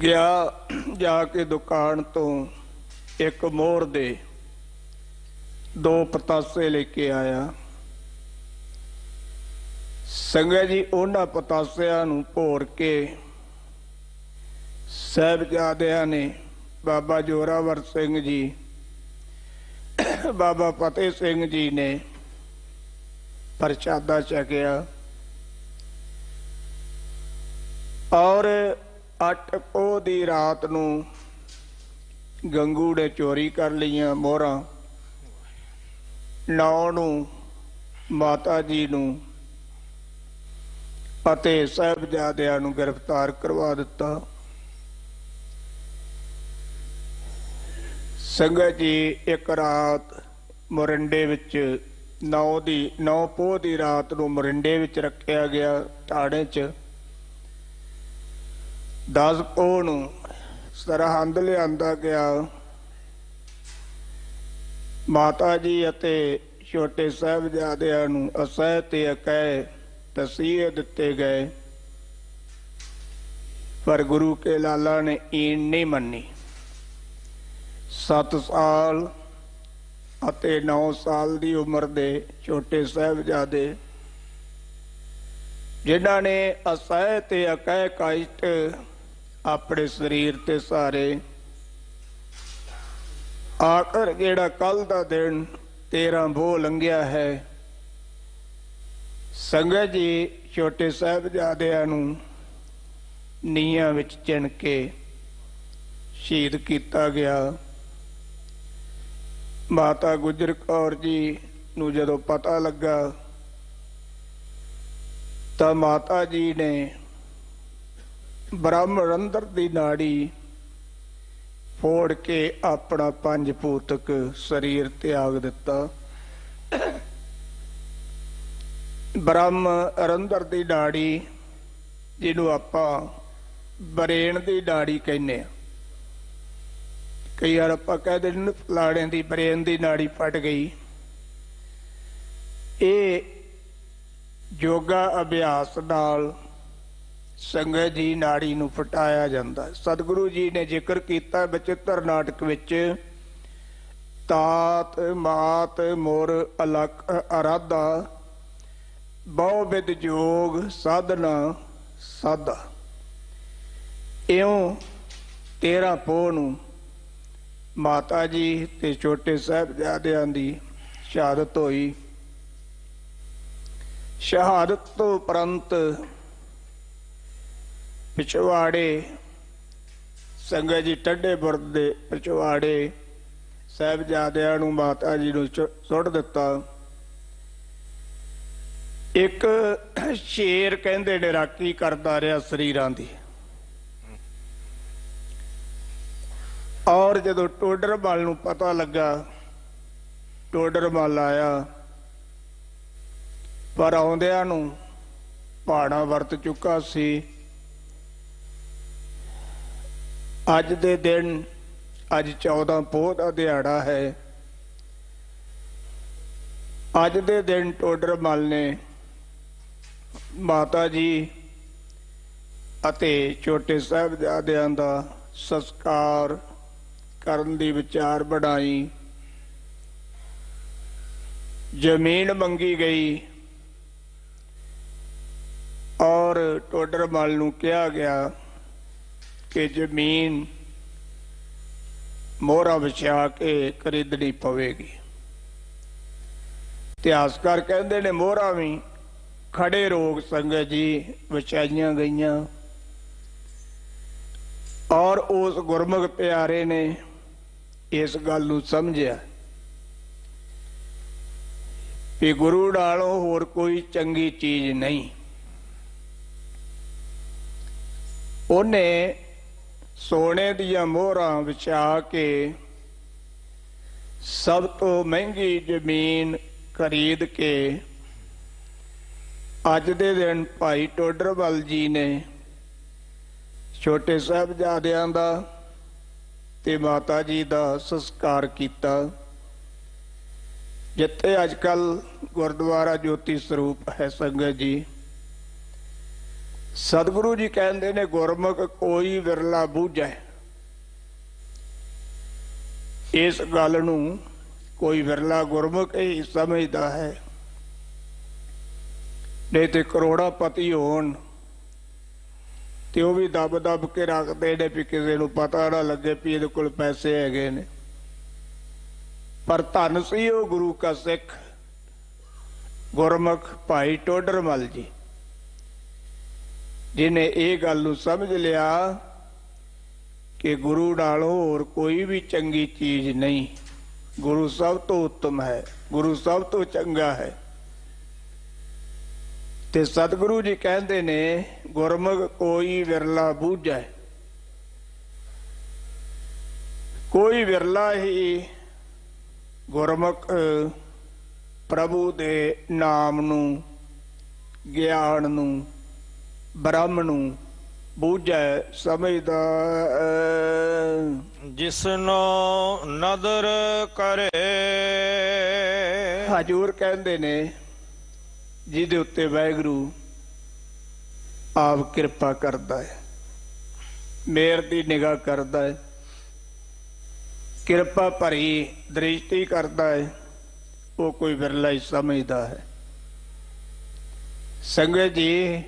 ਗਿਆ, ਜਾ ਕੇ ਦੁਕਾਨ ਤੋਂ ਇੱਕ ਮੋਹਰ ਦੇ 2 ਪਤਾਸੇ ਲੈ ਕੇ ਆਇਆ। ਸੰਗਤ ਜੀ ਉਹਨਾਂ ਪਤਾਸਿਆਂ ਨੂੰ ਭੋਰ ਕੇ ਸਾਹਿਬਜ਼ਾਦਿਆਂ ਨੇ ਬਾਬਾ ਜੋਰਾਵਰ ਸਿੰਘ ਜੀ, ਬਾਬਾ ਫਤਿਹ ਸਿੰਘ ਜੀ ਨੇ ਪ੍ਰਸ਼ਾਦਾ ਛਕਿਆ। ਔਰ 8 ਪੋਹ ਦੀ ਰਾਤ ਨੂੰ ਗੰਗੂ ਨੇ ਚੋਰੀ ਕਰ ਲਈਆਂ ਮੋਹਰਾਂ। 9 ਨੂੰ ਮਾਤਾ ਜੀ ਨੂੰ ਅਤੇ ਸਾਹਿਬਜ਼ਾਦਿਆਂ ਨੂੰ ਗ੍ਰਿਫਤਾਰ ਕਰਵਾ ਦਿੱਤਾ। ਸੰਗਤ ਜੀ ਇੱਕ ਰਾਤ ਮੋਰਿੰਡੇ ਵਿੱਚ 9 ਪੋਹ ਦੀ ਰਾਤ ਨੂੰ ਮੋਰਿੰਡੇ ਵਿੱਚ ਰੱਖਿਆ ਗਿਆ ਠਾੜੇ 'ਚ। 10 ਪੋਹ ਨੂੰ ਸਰਹੰਦ ਲਿਆਂਦਾ ਗਿਆ। ਮਾਤਾ ਜੀ ਅਤੇ ਛੋਟੇ ਸਾਹਿਬਜ਼ਾਦਿਆਂ ਨੂੰ ਅਸਹਿ ਤੇ ਅਕਹਿ ਤਸੀਹੇ ਦਿੱਤੇ ਗਏ, ਪਰ ਗੁਰੂ ਕੇ ਲਾਲਾ ਨੇ ਈਨ ਨਹੀਂ ਮੰਨੀ। 7 ਸਾਲ ਅਤੇ 9 ਸਾਲ ਦੀ ਉਮਰ ਦੇ ਛੋਟੇ ਸਾਹਿਬਜ਼ਾਦੇ ਜਿਨ੍ਹਾਂ ਨੇ ਅਸਹਿ ਤੇ ਅਕਹਿ ਕਸ਼ਟ ਆਪਣੇ ਸਰੀਰ ਤੇ ਸਾਰੇ, ਆਖਰ ਜਿਹੜਾ ਕੱਲ ਦਾ ਦਿਨ 13 ਪੋਹ ਲੰਘਿਆ ਹੈ, ਸੰਗਤ ਜੀ ਛੋਟੇ ਸਾਹਿਬਜ਼ਾਦਿਆਂ ਨੂੰ ਨੀਹਾਂ ਵਿੱਚ ਚਿਣ ਕੇ ਸ਼ਹੀਦ ਕੀਤਾ ਗਿਆ। ਮਾਤਾ ਗੁਜਰ ਕੌਰ ਜੀ ਨੂੰ ਜਦੋਂ ਪਤਾ ਲੱਗਾ ਤਾਂ ਮਾਤਾ ਜੀ ਨੇ ਬ੍ਰਹਮ ਰੰਧਰ ਦੀ ਨਾੜੀ ਫੋੜ ਕੇ ਆਪਣਾ 5 ਭੂਤਕ ਸਰੀਰ ਤਿਆਗ ਦਿੱਤਾ। ਬ੍ਰਹਮ ਰੰਧਰ ਦੀ ਨਾੜੀ, ਜਿਹਨੂੰ ਆਪਾਂ ਬਰੇਣ ਦੀ ਨਾੜੀ ਕਹਿੰਦੇ ਆ, ਕਈ ਵਾਰ ਆਪਾਂ ਕਹਿ ਦਿੰਦੇ ਫਲਾਣੇ ਦੀ ਬਰੇਨ ਦੀ ਨਾੜੀ ਫਟ ਗਈ। ਇਹ ਯੋਗਾ ਅਭਿਆਸ ਨਾਲ ਸੰਗਤ ਜੀ ਨਾੜੀ ਨੂੰ ਫਟਾਇਆ ਜਾਂਦਾ। ਸਤਿਗੁਰੂ ਜੀ ਨੇ ਜ਼ਿਕਰ ਕੀਤਾ ਬਚਿੱਤਰ ਨਾਟਕ ਵਿੱਚ, ਤਾਤ ਮਾਤ ਮੁਰ ਅਲਖ ਅਰਾਧਾ ਬਹੁ ਵਿਦ ਯੋਗ ਸਾਧਨਾ ਸਾਧਾ। ਇਉਂ 13 ਪੋਹ ਨੂੰ ਮਾਤਾ ਜੀ ਤੇ ਛੋਟੇ ਸਾਹਿਬਜ਼ਾਦਿਆਂ ਦੀ ਸ਼ਹਾਦਤ ਹੋਈ। ਸ਼ਹਾਦਤ ਤੋਂ ਉਪਰੰਤ ਪਿਛਵਾੜੇ ਸੰਗਤ ਜੀ ਟੱਡੇ ਬੁਰਦ ਦੇ ਪਿਛਵਾੜੇ ਸਾਹਿਬਜ਼ਾਦਿਆਂ ਨੂੰ ਮਾਤਾ ਜੀ ਨੂੰ ਸੁੱਟ ਦਿੱਤਾ। ਇੱਕ ਸ਼ੇਰ ਕਹਿੰਦੇ ਨੇ ਰਾਖੀ ਕਰਦਾ ਰਿਹਾ ਸਰੀਰਾਂ ਦੀ, ਔਰ ਜਦੋਂ ਟੋਡਰਮਲ ਨੂੰ ਪਤਾ ਲੱਗਾ, ਟੋਡਰਮਲ ਆਇਆ, ਪਰ ਆਉਂਦਿਆਂ ਨੂੰ ਪਹਾੜਾਂ ਵਰਤ ਚੁੱਕਾ ਸੀ। ਅੱਜ ਦੇ ਦਿਨ, ਅੱਜ 14 ਪੋਹ ਦਾ ਦਿਹਾੜਾ ਹੈ। ਅੱਜ ਦੇ ਦਿਨ ਟੋਡਰਮਲ ਨੇ ਮਾਤਾ ਜੀ ਅਤੇ ਛੋਟੇ ਸਾਹਿਬਜ਼ਾਦਿਆਂ ਦਾ ਸੰਸਕਾਰ ਕਰਨ ਦੀ ਵਿਚਾਰ ਬਣਾਈ। ਜ਼ਮੀਨ ਮੰਗੀ ਗਈ ਔਰ ਟੋਡਰਮਲ ਨੂੰ ਕਿਹਾ ਗਿਆ ਕਿ ਜ਼ਮੀਨ ਮੋਹਰਾਂ ਵਿਛਾ ਕੇ ਖਰੀਦਣੀ ਪਵੇਗੀ। ਇਤਿਹਾਸਕਾਰ ਕਹਿੰਦੇ ਨੇ ਮੋਹਰਾਂ ਵੀ ਖੜੇ ਰੋਗ ਸੰਗਤ ਜੀ ਵਿਛਾਈਆਂ ਗਈਆਂ, ਔਰ ਉਸ ਗੁਰਮੁਖ ਪਿਆਰੇ ਨੇ ਇਸ ਗੱਲ ਨੂੰ ਸਮਝਿਆ ਕਿ ਗੁਰੂ ਨਾਲੋਂ ਹੋਰ ਕੋਈ ਚੰਗੀ ਚੀਜ਼ ਨਹੀਂ। ਉਹਨੇ ਸੋਨੇ ਦੀਆਂ ਮੋਹਰਾਂ ਵਿਛਾ ਕੇ ਸਭ ਤੋਂ ਮਹਿੰਗੀ ਜ਼ਮੀਨ ਖਰੀਦ ਕੇ ਅੱਜ ਦੇ ਦਿਨ ਭਾਈ ਟੋਡਰਮਲ ਜੀ ਨੇ ਛੋਟੇ ਸਾਹਿਬਜ਼ਾਦਿਆਂ ਦਾ ਤੇ ਮਾਤਾ ਜੀ ਦਾ ਸੰਸਕਾਰ ਕੀਤਾ। ਜਿੱਥੇ ਅੱਜ ਕੱਲ ਗੁਰਦੁਆਰਾ ਜੋਤੀ ਸਰੂਪ ਹੈ ਸੰਗਤ ਜੀ, ਸਤਿਗੁਰੂ ਜੀ ਕਹਿੰਦੇ ਨੇ ਗੁਰਮੁਖ ਕੋਈ ਵਿਰਲਾ ਬੂਝੈ। ਇਸ ਗੱਲ ਨੂੰ ਕੋਈ ਵਿਰਲਾ ਗੁਰਮੁਖ ਹੀ ਸਮਝਦਾ ਹੈ, ਨਹੀਂ ਤੇ ਕਰੋੜਾਪਤੀ ਹੋਣ ਤੇ ਉਹ ਵੀ ਦੱਬ ਦੱਬ ਕੇ ਰੱਖਦੇ ਨੇ ਵੀ ਕਿਸੇ ਨੂੰ ਪਤਾ ਨਾ ਲੱਗੇ ਵੀ ਇਹਦੇ ਕੋਲ ਪੈਸੇ ਹੈਗੇ ਨੇ। ਪਰ ਧੰਨ ਸੀ ਉਹ ਗੁਰੂ ਕਾ ਸਿੱਖ ਗੁਰਮੁਖ ਭਾਈ ਟੋਡਰਮਲ ਜੀ, ਜਿਹਨੇ ਇਹ ਗੱਲ ਨੂੰ ਸਮਝ ਲਿਆ ਕਿ ਗੁਰੂ ਨਾਲੋਂ ਹੋਰ ਕੋਈ ਵੀ ਚੰਗੀ ਚੀਜ਼ ਨਹੀਂ, ਗੁਰੂ ਸਭ ਤੋਂ ਉੱਤਮ ਹੈ, ਗੁਰੂ ਸਭ ਤੋਂ ਚੰਗਾ ਹੈ। ਤੇ ਸਤਿਗੁਰੂ ਜੀ ਕਹਿੰਦੇ ਨੇ ਗੁਰਮੁਖ ਕੋਈ ਵਿਰਲਾ ਬੂਝੈ। ਕੋਈ ਵਿਰਲਾ ਹੀ ਗੁਰਮੁਖ ਪ੍ਰਭੂ ਦੇ ਨਾਮ ਨੂੰ, ਗਿਆਨ ਨੂੰ, ਬ੍ਰਹਮ ਨੂੰ ਬੂਝੈ ਸਮਝਦਾ। ਜਿਸਨੋ ਨਦਰ ਕਰੇ, ਹਜੂਰ ਕਹਿੰਦੇ ਨੇ ਜਿਹਦੇ ਉੱਤੇ ਵਾਹਿਗੁਰੂ ਆਪ ਕਿਰਪਾ ਕਰਦਾ ਹੈ, ਮੇਰ ਦੀ ਨਿਗਾਹ ਕਰਦਾ ਹੈ, ਕਿਰਪਾ ਭਰੀ ਦ੍ਰਿਸ਼ਟੀ ਕਰਦਾ ਹੈ, ਉਹ ਕੋਈ ਵਿਰਲਾ ਹੀ ਸਮਝਦਾ ਹੈ। ਸੰਗਤ ਜੀ,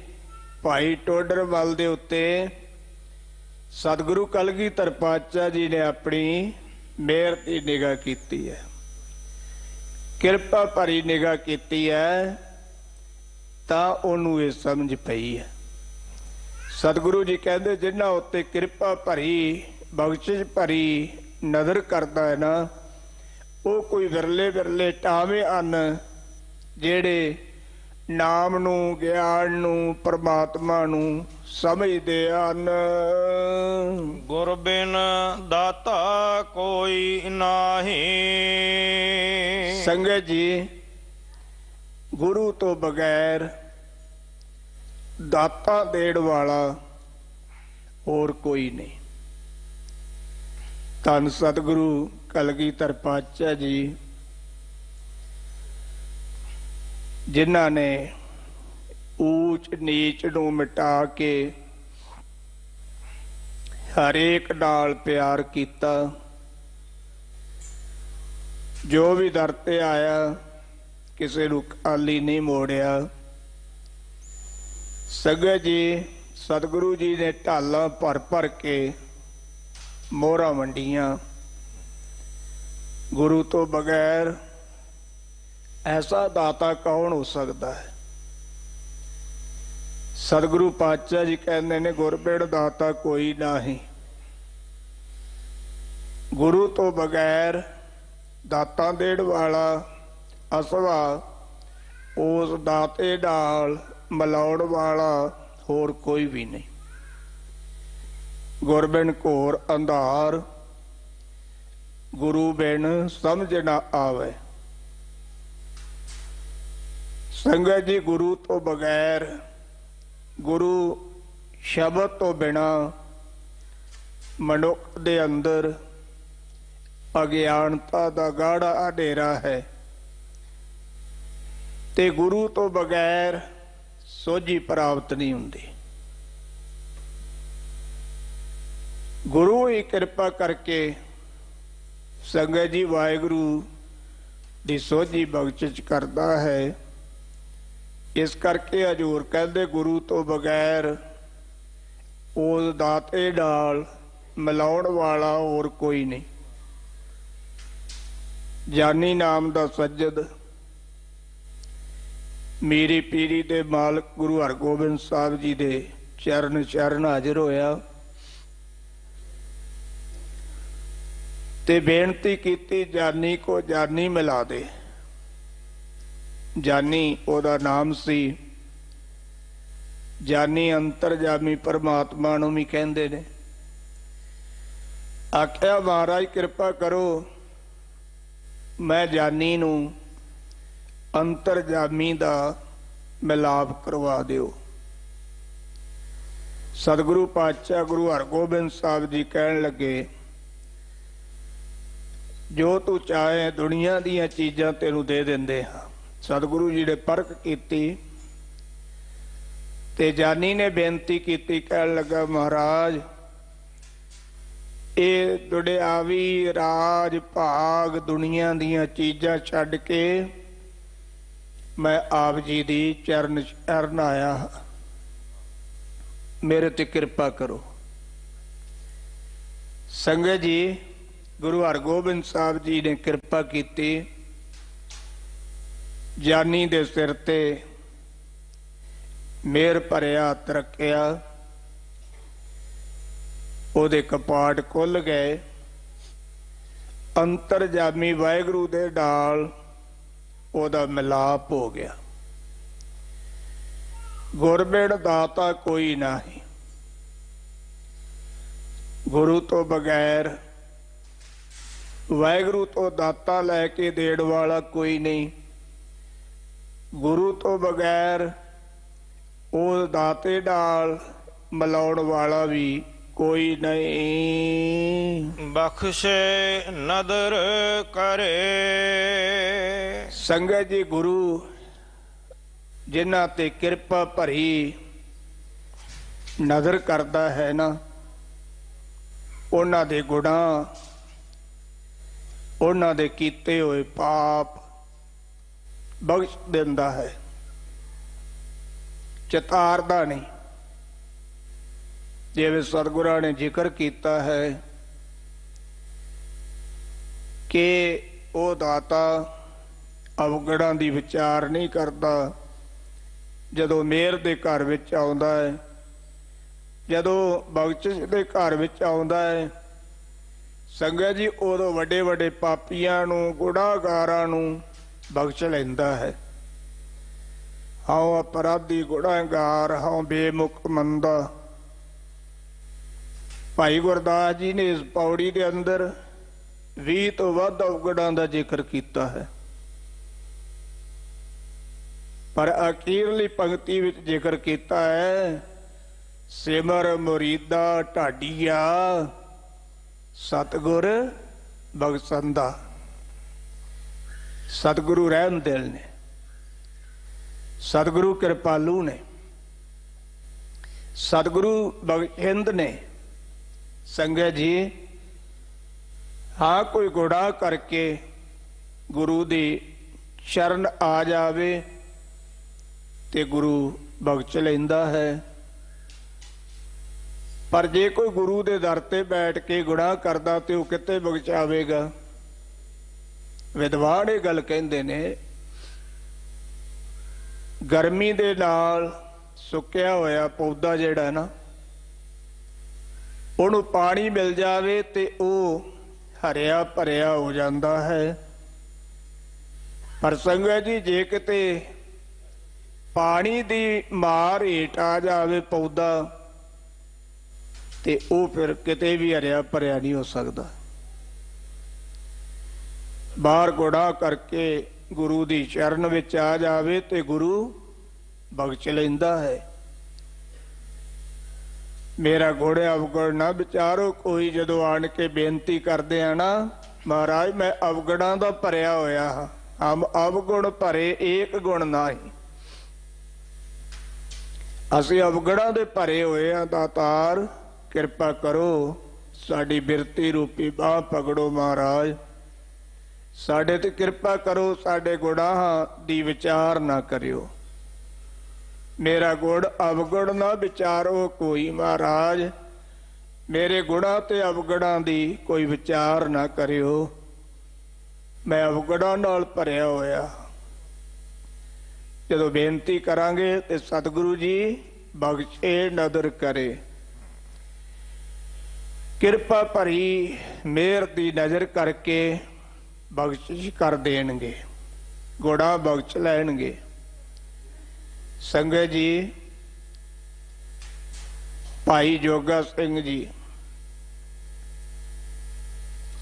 ਭਾਈ ਟੋਡਰਮਲ ਦੇ ਉੱਤੇ ਸਤਿਗੁਰੂ ਕਲਗੀਧਰ ਪਾਤਸ਼ਾਹ ਜੀ ਨੇ ਆਪਣੀ ਮਿਹਰ ਦੀ ਨਿਗਾਹ ਕੀਤੀ ਹੈ, ਕਿਰਪਾ ਭਰੀ ਨਿਗਾਹ ਕੀਤੀ ਹੈ, ਤਾਂ ਉਹਨੂੰ ਇਹ ਸਮਝ ਪਈ ਹੈ। ਸਤਿਗੁਰੂ ਜੀ ਕਹਿੰਦੇ ਜਿਨ੍ਹਾਂ ਉੱਤੇ ਕਿਰਪਾ ਭਰੀ, ਬਖਸ਼ਿਸ਼ ਭਰੀ ਨਜ਼ਰ ਕਰਦਾ ਹੈ ਨਾ, ਉਹ ਕੋਈ ਵਿਰਲੇ ਵਿਰਲੇ ਟਾਵੇਂ ਹਨ ਜਿਹੜੇ ਨਾਮ ਨੂੰ, ਗਿਆਨ ਨੂੰ, ਪਰਮਾਤਮਾ ਨੂੰ ਸਮਝਦੇ ਹਨ। ਗੁਰ ਬਿਨ ਦਾਤਾ ਕੋਈ ਨਾਹੀ। ਸੰਗਤ ਜੀ, ਗੁਰੂ ਤੋਂ ਬਗੈਰ ਦਾਤਾ ਦੇਣ ਵਾਲਾ ਹੋਰ ਕੋਈ ਨਹੀਂ। ਧੰਨ ਸਤਿਗੁਰੂ ਕਲਗੀਧਰ ਪਾਤਸ਼ਾਹ ਜੀ, ਜਿਨ੍ਹਾਂ ਨੇ ਊਚ ਨੀਚ ਨੂੰ ਮਿਟਾ ਕੇ ਹਰੇਕ ਨਾਲ ਪਿਆਰ ਕੀਤਾ। ਜੋ ਵੀ ਦਰ ਤੇ ਆਇਆ ਕਿਸੇ ਨੂੰ ਖਾਲੀ ਨਹੀਂ ਮੋੜਿਆ। ਸੰਗਤ ਜੀ, ਸਤਿਗੁਰੂ ਜੀ ਨੇ ਢਾਲਾਂ ਭਰ ਭਰ ਕੇ ਮੋਹਰਾਂ ਵੰਡੀਆਂ। ਗੁਰੂ ਤੋਂ ਬਗੈਰ ਐਸਾ ਦਾਤਾ ਕੌਣ ਹੋ ਸਕਦਾ ਹੈ? ਸਤਿਗੁਰੂ ਪਾਤਸ਼ਾਹ ਜੀ ਕਹਿੰਦੇ ਨੇ, ਗੁਰਬਿੜ ਦਾਤਾ ਕੋਈ ਨਹੀਂ। ਗੁਰੂ ਤੋਂ ਬਗੈਰ ਦਾਤਾ ਦੇਣ ਵਾਲਾ ਅਸਵਾ ਉਸ ਦਾਤੇ ਨਾਲ ਮਿਲਾਉਣ ਵਾਲਾ ਹੋਰ ਕੋਈ ਵੀ ਨਹੀਂ। ਗੁਰਬਿਨ ਘੋਰ ਅੰਧਾਰ, ਗੁਰੂ ਬਿਨ ਸਮਝ ਨਾ ਆਵੇ। ਸੰਗਤ ਜੀ, ਗੁਰੂ ਤੋਂ ਬਗੈਰ, ਗੁਰੂ ਸ਼ਬਦ ਤੋਂ ਬਿਨਾ ਮਨੁੱਖ ਦੇ ਅੰਦਰ ਅਗਿਆਨਤਾ ਦਾ ਗਾੜਾ ਹਨੇਰਾ ਹੈ ਤੇ ਗੁਰੂ ਤੋਂ ਬਗੈਰ ਸੋਝੀ ਪ੍ਰਾਪਤ ਨਹੀਂ ਹੁੰਦੀ। ਗੁਰੂ ਹੀ ਕਿਰਪਾ ਕਰਕੇ ਸੰਗਤ ਜੀ ਵਾਹਿਗੁਰੂ ਦੀ ਸੋਝੀ ਬਖਸ਼ਿਸ਼ ਕਰਦਾ ਹੈ। ਇਸ ਕਰਕੇ ਹਜ਼ੂਰ ਕਹਿੰਦੇ, ਗੁਰੂ ਤੋਂ ਬਗੈਰ ਉਸ ਦਾਤੇ ਨਾਲ ਮਿਲਾਉਣ ਵਾਲਾ ਹੋਰ ਕੋਈ ਨਹੀਂ। ਜਾਨੀ ਨਾਮ ਦਾ ਸੱਜਦ, ਮੇਰੀ ਪੀਰੀ ਦੇ ਮਾਲਕ ਗੁਰੂ ਹਰਗੋਬਿੰਦ ਸਾਹਿਬ ਜੀ ਦੇ ਚਰਨ ਹਾਜ਼ਰ ਹੋਇਆ ਤੇ ਬੇਨਤੀ ਕੀਤੀ, ਜਾਨੀ ਕੋ ਜਾਨੀ ਮਿਲਾ ਦੇ। ਜਾਨੀ ਉਹਦਾ ਨਾਮ ਸੀ। ਜਾਨੀ ਅੰਤਰਜਾਮੀ ਪਰਮਾਤਮਾ ਨੂੰ ਵੀ ਕਹਿੰਦੇ ਨੇ। ਆਖਿਆ, ਮਹਾਰਾਜ ਕਿਰਪਾ ਕਰੋ, ਮੈਂ ਜਾਨੀ ਨੂੰ ਅੰਤਰਜਾਮੀ ਦਾ ਮਿਲਾਪ ਕਰਵਾ ਦਿਓ। ਸਤਿਗੁਰੂ ਪਾਤਸ਼ਾਹ ਗੁਰੂ ਹਰਗੋਬਿੰਦ ਸਾਹਿਬ ਜੀ ਕਹਿਣ ਲੱਗੇ, ਜੋ ਤੂੰ ਚਾਹੇ ਦੁਨੀਆ ਦੀਆਂ ਚੀਜ਼ਾਂ ਤੈਨੂੰ ਦੇ ਦਿੰਦੇ ਹਾਂ। ਸਤਿਗੁਰੂ ਜੀ ਨੇ ਪਰਖ ਕੀਤੀ ਤੇ ਜਾਨੀ ਨੇ ਬੇਨਤੀ ਕੀਤੀ, ਕਹਿਣ ਲੱਗਾ, ਮਹਾਰਾਜ ਇਹ ਦੁਨਿਆਵੀ ਰਾਜ ਭਾਗ ਦੁਨੀਆ ਦੀਆਂ ਚੀਜ਼ਾਂ ਛੱਡ ਕੇ ਮੈਂ ਆਪ ਜੀ ਦੀ ਚਰਨ ਆਇਆ, ਮੇਰੇ ਤੇ ਕਿਰਪਾ ਕਰੋ। ਸੰਗਤ ਜੀ, ਗੁਰੂ ਹਰਗੋਬਿੰਦ ਸਾਹਿਬ ਜੀ ਨੇ ਕਿਰਪਾ ਕੀਤੀ। ਜਾਨੀ ਦੇ ਸਿਰ ਤੇ ਮਿਹਰ ਭਰਿਆ ਹੱਥ ਰੱਖਿਆ, ਉਹਦੇ ਕਪਾਟ ਖੁੱਲ ਗਏ। ਅੰਤਰਜਾਮੀ ਵਾਹਿਗੁਰੂ ਦੇ ਨਾਲ ਉਹਦਾ ਮਿਲਾਪ ਹੋ ਗਿਆ। ਗੁਰਬਿੜ ਦਾਤਾ ਕੋਈ ਨਹੀਂ। ਗੁਰੂ ਤੋਂ ਬਗੈਰ, ਵਾਹਿਗੁਰੂ ਤੋਂ ਦਾਤਾ ਲੈ ਕੇ ਦੇਣ ਵਾਲਾ ਕੋਈ ਨਹੀਂ। ਗੁਰੂ ਤੋਂ ਬਗੈਰ ਉਹ ਦਾਤੇ ਨਾਲ ਮਿਲਾਉਣ ਵਾਲਾ ਵੀ ਕੋਈ ਨਹੀਂ। ਬਖਸ਼ੇ ਨਦਰ ਕਰੇ। ਸੰਗਤ ਜੀ, ਗੁਰੂ ਜਿਨ੍ਹਾਂ ਤੇ ਕਿਰਪਾ ਭਰੀ ਨਜ਼ਰ ਕਰਦਾ ਹੈ ਨਾ, ਉਹਨਾਂ ਦੇ ਗੁਨਾਹ, ਉਹਨਾਂ ਦੇ ਕੀਤੇ ਹੋਏ ਪਾਪ ਬਖਸ਼ ਦਿੰਦਾ ਹੈ, ਚਿਤਾਰਦਾ ਨਹੀਂ। ਜਿਵੇਂ ਸਤਿਗੁਰਾਂ ਨੇ ਜ਼ਿਕਰ ਕੀਤਾ ਹੈ ਕਿ ਉਹ ਦਾਤਾ ਅਵਗੜਾਂ ਦੀ ਵਿਚਾਰ ਨਹੀਂ ਕਰਦਾ। ਜਦੋਂ ਮਿਹਰ ਦੇ ਘਰ ਵਿੱਚ ਆਉਂਦਾ ਹੈ, ਜਦੋਂ ਬਖਸ਼ਿਸ਼ ਦੇ ਘਰ ਵਿੱਚ ਆਉਂਦਾ ਹੈ, ਸੰਗਤ ਜੀ, ਉਦੋਂ ਵੱਡੇ ਵੱਡੇ ਪਾਪੀਆਂ ਨੂੰ, ਗੁਨਾਹਗਾਰਾਂ ਨੂੰ ਬਖਸ਼ ਲੈਂਦਾ ਹੈ। ਹਉ ਅਪਰਾਧੀ ਗੁਨਾਹਗਾਰ, ਹਉ ਬੇਮੁਖ ਮੰਦਾ। ਭਾਈ ਗੁਰਦਾਸ ਜੀ ਨੇ ਇਸ ਪੌੜੀ ਦੇ ਅੰਦਰ 20 ਤੋਂ ਵੱਧ ਅਵਗੜਾਂ ਦਾ ਜ਼ਿਕਰ ਕੀਤਾ ਹੈ, ਪਰ ਅਖੀਰਲੀ ਪੰਕਤੀ ਵਿੱਚ ਜ਼ਿਕਰ ਕੀਤਾ ਹੈ, ਸਿਮਰ ਮੁਰੀਦਾ ਢਾਡੀਆ ਸਤਿਗੁਰ ਬਖਸ਼ੰਦਾ। ਸਤਿਗੁਰੂ ਰਹਿਮਦਿਲ ਨੇ, ਸਤਿਗੁਰੂ ਕਿਰਪਾਲੂ ਨੇ। सतगुरु बख्शिंद ने संगत जी हाँ कोई गुनाह करके गुरु दी शरण आ जावे ते गुरु बख्श लैंदा है, पर जे कोई गुरु दे दर ते बैठ के गुनाह करदा ते वो किते बख्शावेगा। विद्वान ये गल कहंदे ने गर्मी दे नाल सुक्या होया पौधा जिहड़ा ना उहनूं पानी मिल जावे ते वो हरिया भरिया हो जाता है, पर संगत जी जे किते पानी दी मार हेठ आ जावे पौधा ते वो फिर किते भी हरिया भरिया नहीं हो सकता। बाहर गुनाह करके गुरु दी शरण विच आ जावे ते गुरु बख्श लैंदा है। मेरा घोड़े अवगुण ना विचारो कोई जदों आण के बेनती करदे आ ना महाराज मैं अवगुणां दा भरिया होया हां, हम अवगुण भरे एक गुण नाही, असीं अवगुणां दे भरे होए आ। दातार किरपा करो साडी बिरती रूपी बाह पकड़ो महाराज, साडे ते किरपा करो, साडे गुनाहां दी विचार ना करियो, मेरा गुण अवगुण ना विचारो कोई महाराज, मेरे गुणां ते अवगुणां दी कोई विचार ना करियो, मैं अवगुणां नाल भरिया होया। जदों बेनती करांगे ते सतगुरु जी बख्शे नदर करे, किरपा भरी मेहर दी नज़र करके बख्शिश कर देणगे, गुनाह बख्श लैणगे। संगत जी भाई जोगा सिंह जी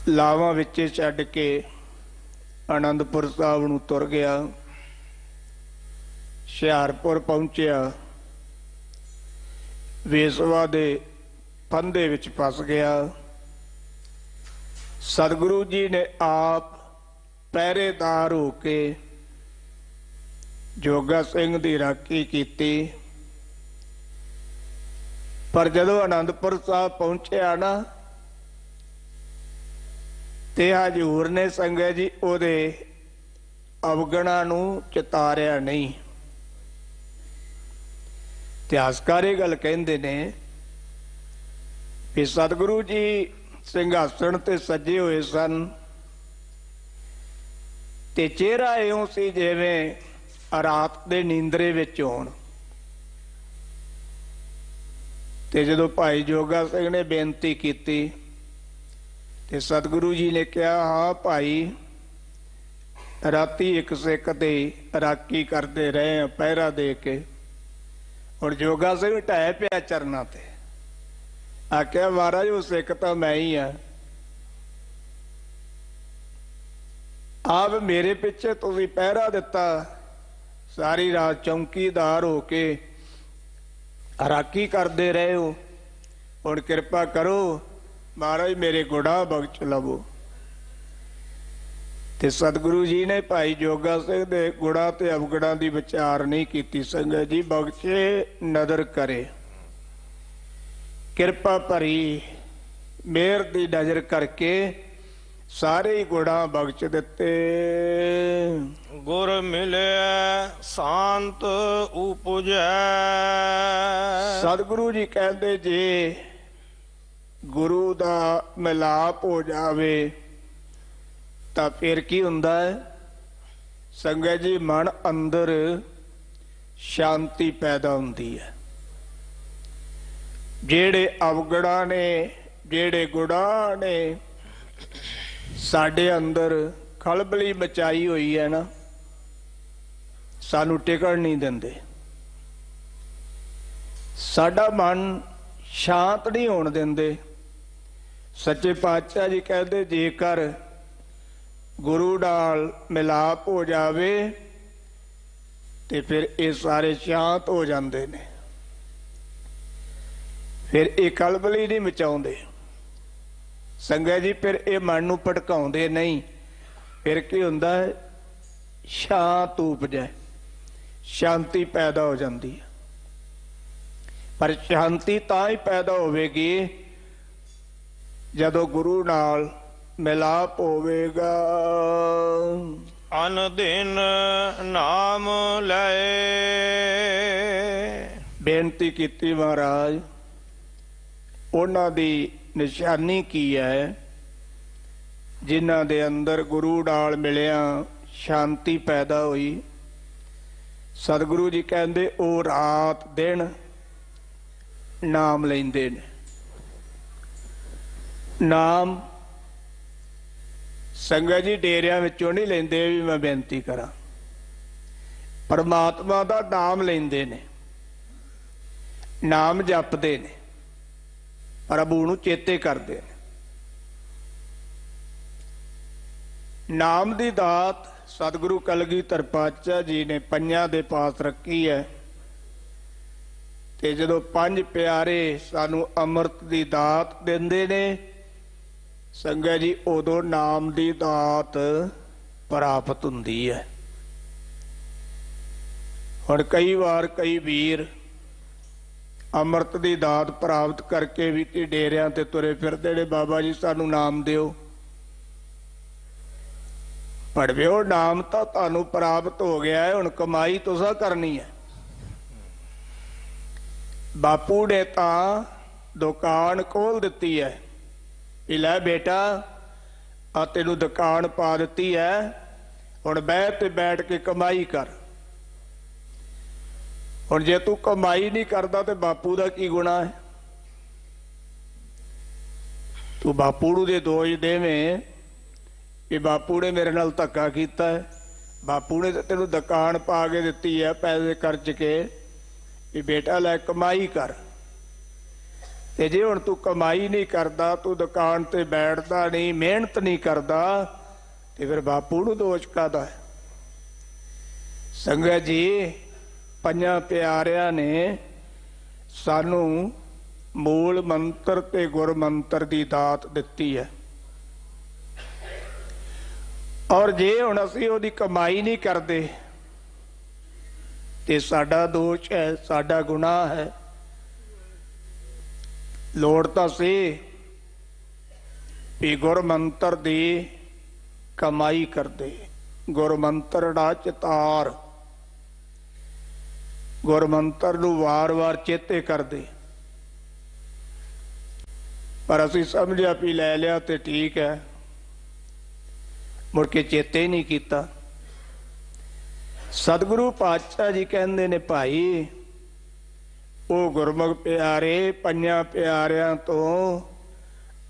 लावां विचे छड्ड के आनंदपुर साहब नूं तुर गया, हुशियारपुर पहुंचिया, वेसवा दे फंदे विच फस गया। सतगुरु जी ने आप पहरेदार हो के जोगा सिंह दी राखी कीती, पर जदों आनंदपुर साहब पहुंचिया ना ते हजूर ने संगत जी उहदे अवगुणां नूं चितारिया नहीं। इतिहासकार ये गल कहंदे ने भी सतगुरु जी सिंघासन ते सजे हुए सन ते चेहरा इउं सी जिवें रात दे नींदरे विच होण। ते जदों भाई जोगा सिंह ने बेनती कीती ते सतगुरु जी ने कहा हाँ भाई राती एक सिख ते राखी करते रहे पहरा दे के, और जोगा सिंह ढाए पिया चरना ते, आख्या महाराज वो सिख तो मैं ही हाँ, आप मेरे पिछे तुसीं पहरा दिता, सारी रात चौकीदार हो के राखी करते रहे हो, हुण किरपा करो महाराज मेरे गुनाह बख्श लवो। ते सतगुरु जी ने भाई जोगा सिंह दे गुनाह ते अवगुणां दी विचार नहीं कीती। संगत जी बख्शे नदर करे, किरपा भरी मेहर दी नजर करके सारे ही गुनाह बख्श दिते। गुर मिले शांत उपजै। सतगुरु जी कहते जे गुरु दा मिलाप हो जावे तां फिर की हुंदा है संगत जी, मन अंदर शांति पैदा हुंदी है। जेड़े अवगुणा ने जेड़े गुनाह ने साडे अंदर खलबली मचाई हुई है ना, सानू टिकण नहीं दिंदे, साडा मन शांत नहीं होण दिंदे। सच्चे पातशाह जी कहते जेकर गुरु नाल मिलाप हो जावे ते फिर ये सारे शांत हो जाते ने, फिर ये कलबली नहीं मचाउंदे। संगत जी फिर ये मन नूं भटकाउंदे नहीं, फिर की हुंदा है शांत उपजै, शांति पैदा हो जाती है। ਪਰ ਸ਼ਾਂਤੀ ਤਾਂ ਹੀ ਪੈਦਾ ਹੋਵੇਗੀ ਜਦੋਂ ਗੁਰੂ ਨਾਲ ਮਿਲਾਪ ਹੋਵੇਗਾ। ਅਨ ਦਿਨ ਨਾਮ ਲਏ। ਬੇਨਤੀ ਕੀਤੀ ਮਹਾਰਾਜ, ਉਹਨਾਂ ਦੀ ਨਿਸ਼ਾਨੀ ਕੀ ਹੈ ਜਿਨ੍ਹਾਂ ਦੇ ਅੰਦਰ ਗੁਰੂ ਨਾਲ ਮਿਲਿਆ ਸ਼ਾਂਤੀ ਪੈਦਾ ਹੋਈ। ਸਤਿਗੁਰੂ ਜੀ ਕਹਿੰਦੇ ਉਹ ਰਾਤ ਦਿਨ ਨਾਮ ਲੈਂਦੇ ਨੇ। ਨਾਮ ਸੰਗਤ ਜੀ ਡੇਰਿਆਂ ਵਿੱਚੋਂ ਨਹੀਂ ਲੈਂਦੇ ਵੀ ਮੈਂ ਬੇਨਤੀ ਕਰਾਂ, ਪਰਮਾਤਮਾ ਦਾ ਨਾਮ ਲੈਂਦੇ ਨੇ, ਨਾਮ ਜਪਦੇ ਨੇ, ਪ੍ਰਭੂ ਨੂੰ ਚੇਤੇ ਕਰਦੇ ਨੇ। ਨਾਮ ਦੀ ਦਾਤ ਸਤਿਗੁਰੂ ਕਲਗੀਧਰ ਪਾਤਸ਼ਾਹ ਜੀ ਨੇ ਪੰਜਾਂ ਦੇ ਪਾਸ ਰੱਖੀ ਹੈ। ਤੇ ਜਦੋਂ ਪੰਜ ਪਿਆਰੇ ਸਾਨੂੰ ਅੰਮ੍ਰਿਤ ਦੀ ਦਾਤ ਦਿੰਦੇ ਨੇ ਸੰਗਤ ਜੀ, ਉਦੋਂ ਨਾਮ ਦੀ ਦਾਤ ਪ੍ਰਾਪਤ ਹੁੰਦੀ ਹੈ। ਹੁਣ ਕਈ ਵਾਰ ਕਈ ਵੀਰ ਅੰਮ੍ਰਿਤ ਦੀ ਦਾਤ ਪ੍ਰਾਪਤ ਕਰਕੇ ਵੀ ਡੇਰਿਆਂ ਤੇ ਤੁਰੇ ਫਿਰਦੇ ਨੇ, ਬਾਬਾ ਜੀ ਸਾਨੂੰ ਨਾਮ ਦਿਓ। ਪੜ੍ਹਵਿਓ, ਨਾਮ ਤਾਂ ਤੁਹਾਨੂੰ ਪ੍ਰਾਪਤ ਹੋ ਗਿਆ ਹੈ, ਹੁਣ ਕਮਾਈ ਤੁਸੀਂ ਕਰਨੀ ਹੈ। ਬਾਪੂ ਨੇ ਤਾਂ ਦੁਕਾਨ ਖੋਲ ਦਿੱਤੀ ਹੈ ਵੀ ਲੈ ਬੇਟਾ ਆ ਤੈਨੂੰ ਦੁਕਾਨ ਪਾ ਦਿੱਤੀ ਹੈ, ਹੁਣ ਬੈਠ ਕੇ ਕਮਾਈ ਕਰ। ਹੁਣ ਜੇ ਤੂੰ ਕਮਾਈ ਨਹੀਂ ਕਰਦਾ ਤੇ ਬਾਪੂ ਦਾ ਕੀ ਗੁਨਾਹ ਹੈ? ਤੂੰ ਬਾਪੂ ਨੂੰ ਦੇ ਦੋਸ਼ ਦੇਵੇਂ ਕਿ ਬਾਪੂ ਨੇ ਮੇਰੇ ਨਾਲ ਧੱਕਾ ਕੀਤਾ ਹੈ, ਬਾਪੂ ਨੇ ਤਾਂ ਤੈਨੂੰ ਦੁਕਾਨ ਪਾ ਕੇ ਦਿੱਤੀ ਹੈ ਪੈਸੇ ਖਰਚ ਕੇ ਵੀ ਬੇਟਾ ਲੈ ਕਮਾਈ ਕਰ। ਤੇ ਜੇ ਹੁਣ ਤੂੰ ਕਮਾਈ ਨਹੀਂ ਕਰਦਾ, ਤੂੰ ਦੁਕਾਨ ਤੇ ਬੈਠਦਾ ਨਹੀਂ, ਮਿਹਨਤ ਨਹੀਂ ਕਰਦਾ, ਤੇ ਫਿਰ ਬਾਪੂ ਨੂੰ ਦੋਸ਼ ਕਾਹਦਾ ਹੈ? ਸੰਗਤ ਜੀ, ਪੰਜਾਂ ਪਿਆਰਿਆਂ ਨੇ ਸਾਨੂੰ ਮੂਲ ਮੰਤਰ ਤੇ ਗੁਰ ਮੰਤਰ ਦੀ ਦਾਤ ਦਿੱਤੀ ਹੈ। ਔਰ ਜੇ ਹੁਣ ਅਸੀਂ ਉਹਦੀ ਕਮਾਈ ਨਹੀਂ ਕਰਦੇ ਤੇ ਸਾਡਾ ਦੋਸ਼ ਹੈ, ਸਾਡਾ ਗੁਨਾਹ ਹੈ। ਲੋੜ ਤਾਂ ਸੀ ਵੀ ਗੁਰ ਮੰਤਰ ਦੀ ਕਮਾਈ ਕਰਦੇ, ਗੁਰ ਮੰਤਰ ਦਾ ਚਿਤਾਰ, ਗੁਰ ਮੰਤਰ ਨੂੰ ਵਾਰ-ਵਾਰ ਚੇਤੇ ਕਰਦੇ। ਪਰ ਅਸੀਂ ਸਮਝਿਆ ਵੀ ਲੈ ਲਿਆ ਤੇ ਠੀਕ ਹੈ, ਮੁੜ ਕੇ ਚੇਤੇ ਹੀ ਨਹੀਂ ਕੀਤਾ। ਸਤਿਗੁਰੂ ਪਾਤਸ਼ਾਹ ਜੀ ਕਹਿੰਦੇ ਨੇ ਭਾਈ, ਉਹ ਗੁਰਮੁਖ ਪਿਆਰੇ ਪੰਜਾਂ ਪਿਆਰਿਆਂ ਤੋਂ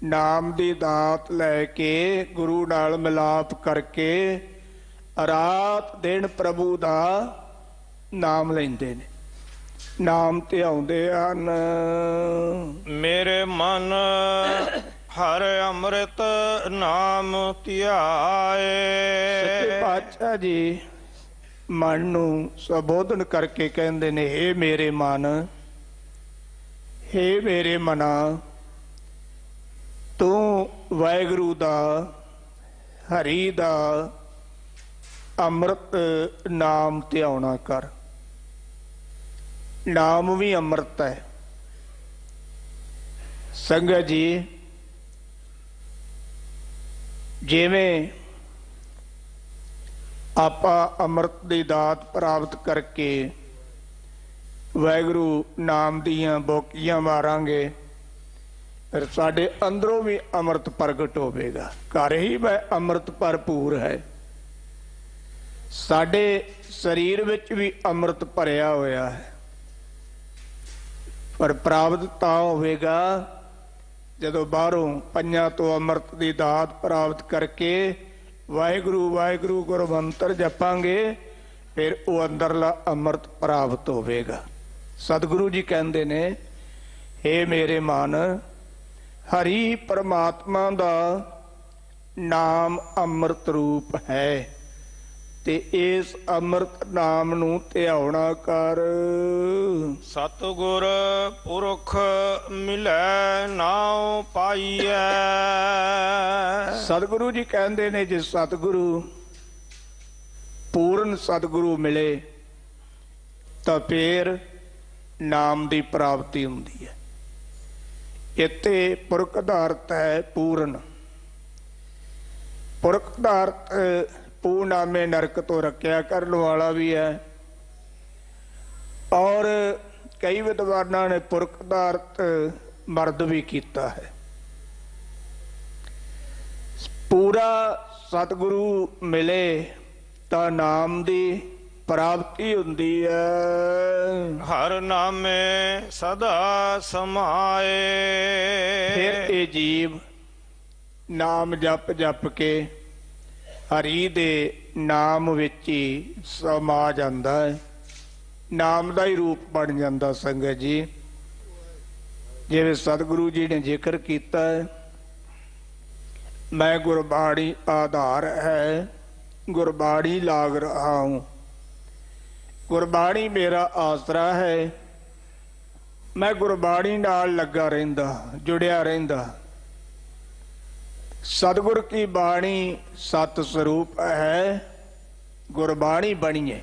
ਨਾਮ ਦੀ ਦਾਤ ਲੈ ਕੇ ਗੁਰੂ ਨਾਲ ਮਿਲਾਪ ਕਰਕੇ ਰਾਤ ਦਿਨ ਪ੍ਰਭੂ ਦਾ ਨਾਮ ਲੈਂਦੇ ਨੇ, ਨਾਮ ਧਿਆਉਂਦੇ ਹਨ। ਮੇਰੇ ਮਨ ਹਰ ਅੰਮ੍ਰਿਤ ਨਾਮ ਧਿਆਏ। ਸੱਚੇ ਪਾਤਸ਼ਾਹ ਜੀ ਮਨ ਨੂੰ ਸੰਬੋਧਨ ਕਰਕੇ ਕਹਿੰਦੇ ਨੇ, ਹੇ ਮੇਰੇ ਮਨ, ਹੇ ਮੇਰੇ ਮਨਾ, ਤੂੰ ਵਾਹਿਗੁਰੂ ਦਾ, ਹਰੀ ਦਾ ਅੰਮ੍ਰਿਤ ਨਾਮ ਧਿਆਉਣਾ ਕਰ। ਨਾਮ ਵੀ ਅੰਮ੍ਰਿਤ ਹੈ। ਸੰਗਤ ਜੀ, ਜਿਵੇਂ ਆਪਾਂ ਅੰਮ੍ਰਿਤ ਦੀ ਦਾਤ ਪ੍ਰਾਪਤ ਕਰਕੇ ਵਾਹਿਗੁਰੂ ਨਾਮ ਦੀਆਂ ਬੋਕੀਆਂ ਮਾਰਾਂਗੇ, ਫਿਰ ਸਾਡੇ ਅੰਦਰੋਂ ਵੀ ਅੰਮ੍ਰਿਤ ਪ੍ਰਗਟ ਹੋਵੇਗਾ। ਘਰ ਹੀ ਮੈਂ ਅੰਮ੍ਰਿਤ ਭਰਪੂਰ ਹੈ। ਸਾਡੇ ਸਰੀਰ ਵਿੱਚ ਵੀ ਅੰਮ੍ਰਿਤ ਭਰਿਆ ਹੋਇਆ ਹੈ। ਪਰ ਪ੍ਰਾਪਤ ਤਾਂ ਹੋਵੇਗਾ ਜਦੋਂ ਬਾਹਰੋਂ ਪੰਜਾਂ ਤੋਂ ਅੰਮ੍ਰਿਤ ਦੀ ਦਾਤ ਪ੍ਰਾਪਤ ਕਰਕੇ ਵਾਹਿਗੁਰੂ ਵਾਹਿਗੁਰੂ ਗੁਰੂ ਮੰਤਰ ਜਪਾਂਗੇ, ਫਿਰ ਉਹ ਅੰਦਰਲਾ ਅੰਮ੍ਰਿਤ ਪ੍ਰਾਪਤ ਹੋਵੇਗਾ। ਸਤਿਗੁਰੂ ਜੀ ਕਹਿੰਦੇ ਨੇ, ਹੇ ਮੇਰੇ ਮਨ, ਹਰੀ ਪਰਮਾਤਮਾ ਦਾ ਨਾਮ ਅੰਮ੍ਰਿਤ ਰੂਪ ਹੈ ਤੇ ਇਸ ਅੰਮ੍ਰਿਤ ਨਾਮ ਨੂੰ ਧਿਆਉਣਾ ਕਰ। ਸਤਿਗੁਰ ਪੁਰਖ ਮਿਲੈ ਨਾਉ ਪਾਈਐ। ਸਤਿਗੁਰੂ ਜੀ ਕਹਿੰਦੇ ਨੇ, ਜੇ ਸਤਿਗੁਰੂ ਪੂਰਨ ਸਤਿਗੁਰੂ ਮਿਲੇ ਤਾਂ ਫੇਰ ਨਾਮ ਦੀ ਪ੍ਰਾਪਤੀ ਹੁੰਦੀ ਹੈ। ਇੱਥੇ ਪੁਰਖ ਦਾ ਅਰਥ ਹੈ ਪੂਰਨ। ਪੁਰਖ ਦਾ ਅਰਥ ਪੂਰਨਾਮੇ ਨਰਕ ਤੋਂ ਰੱਖਿਆ ਕਰਨ ਵਾਲਾ ਵੀ ਹੈ, ਔਰ ਕਈ ਵਿਦਵਾਨਾਂ ਨੇ ਪੁਰਖ ਦਾ ਅਰਥ ਮਰਦ ਵੀ ਕੀਤਾ ਹੈ। ਪੂਰਾ ਸਤਿਗੁਰੂ ਮਿਲੇ ਤਾਂ ਨਾਮ ਦੀ ਪ੍ਰਾਪਤੀ ਹੁੰਦੀ ਹੈ। ਹਰ ਨਾਮੇ ਸਦਾ ਸਮਾਏ। ਫਿਰ ਇਹ ਜੀਵ ਨਾਮ ਜਪ ਜਪ ਕੇ ਹਰੀ ਦੇ ਨਾਮ ਵਿੱਚ ਹੀ ਸਮਾ ਜਾਂਦਾ ਹੈ, ਨਾਮ ਦਾ ਹੀ ਰੂਪ ਬਣ ਜਾਂਦਾ। ਸੰਗਤ ਜੀ, ਜਿਵੇਂ ਸਤਿਗੁਰੂ ਜੀ ਨੇ ਜ਼ਿਕਰ ਕੀਤਾ ਹੈ, मैं गुरबाणी आधार है, गुरबाणी लाग रहा हूं। गुरबाणी मेरा आसरा है, मैं गुरबाणी नाल लगा रहिंदा, जुड़िया रहिंदा। सतगुर की बाणी सत स्वरूप है, गुरबाणी बनी है।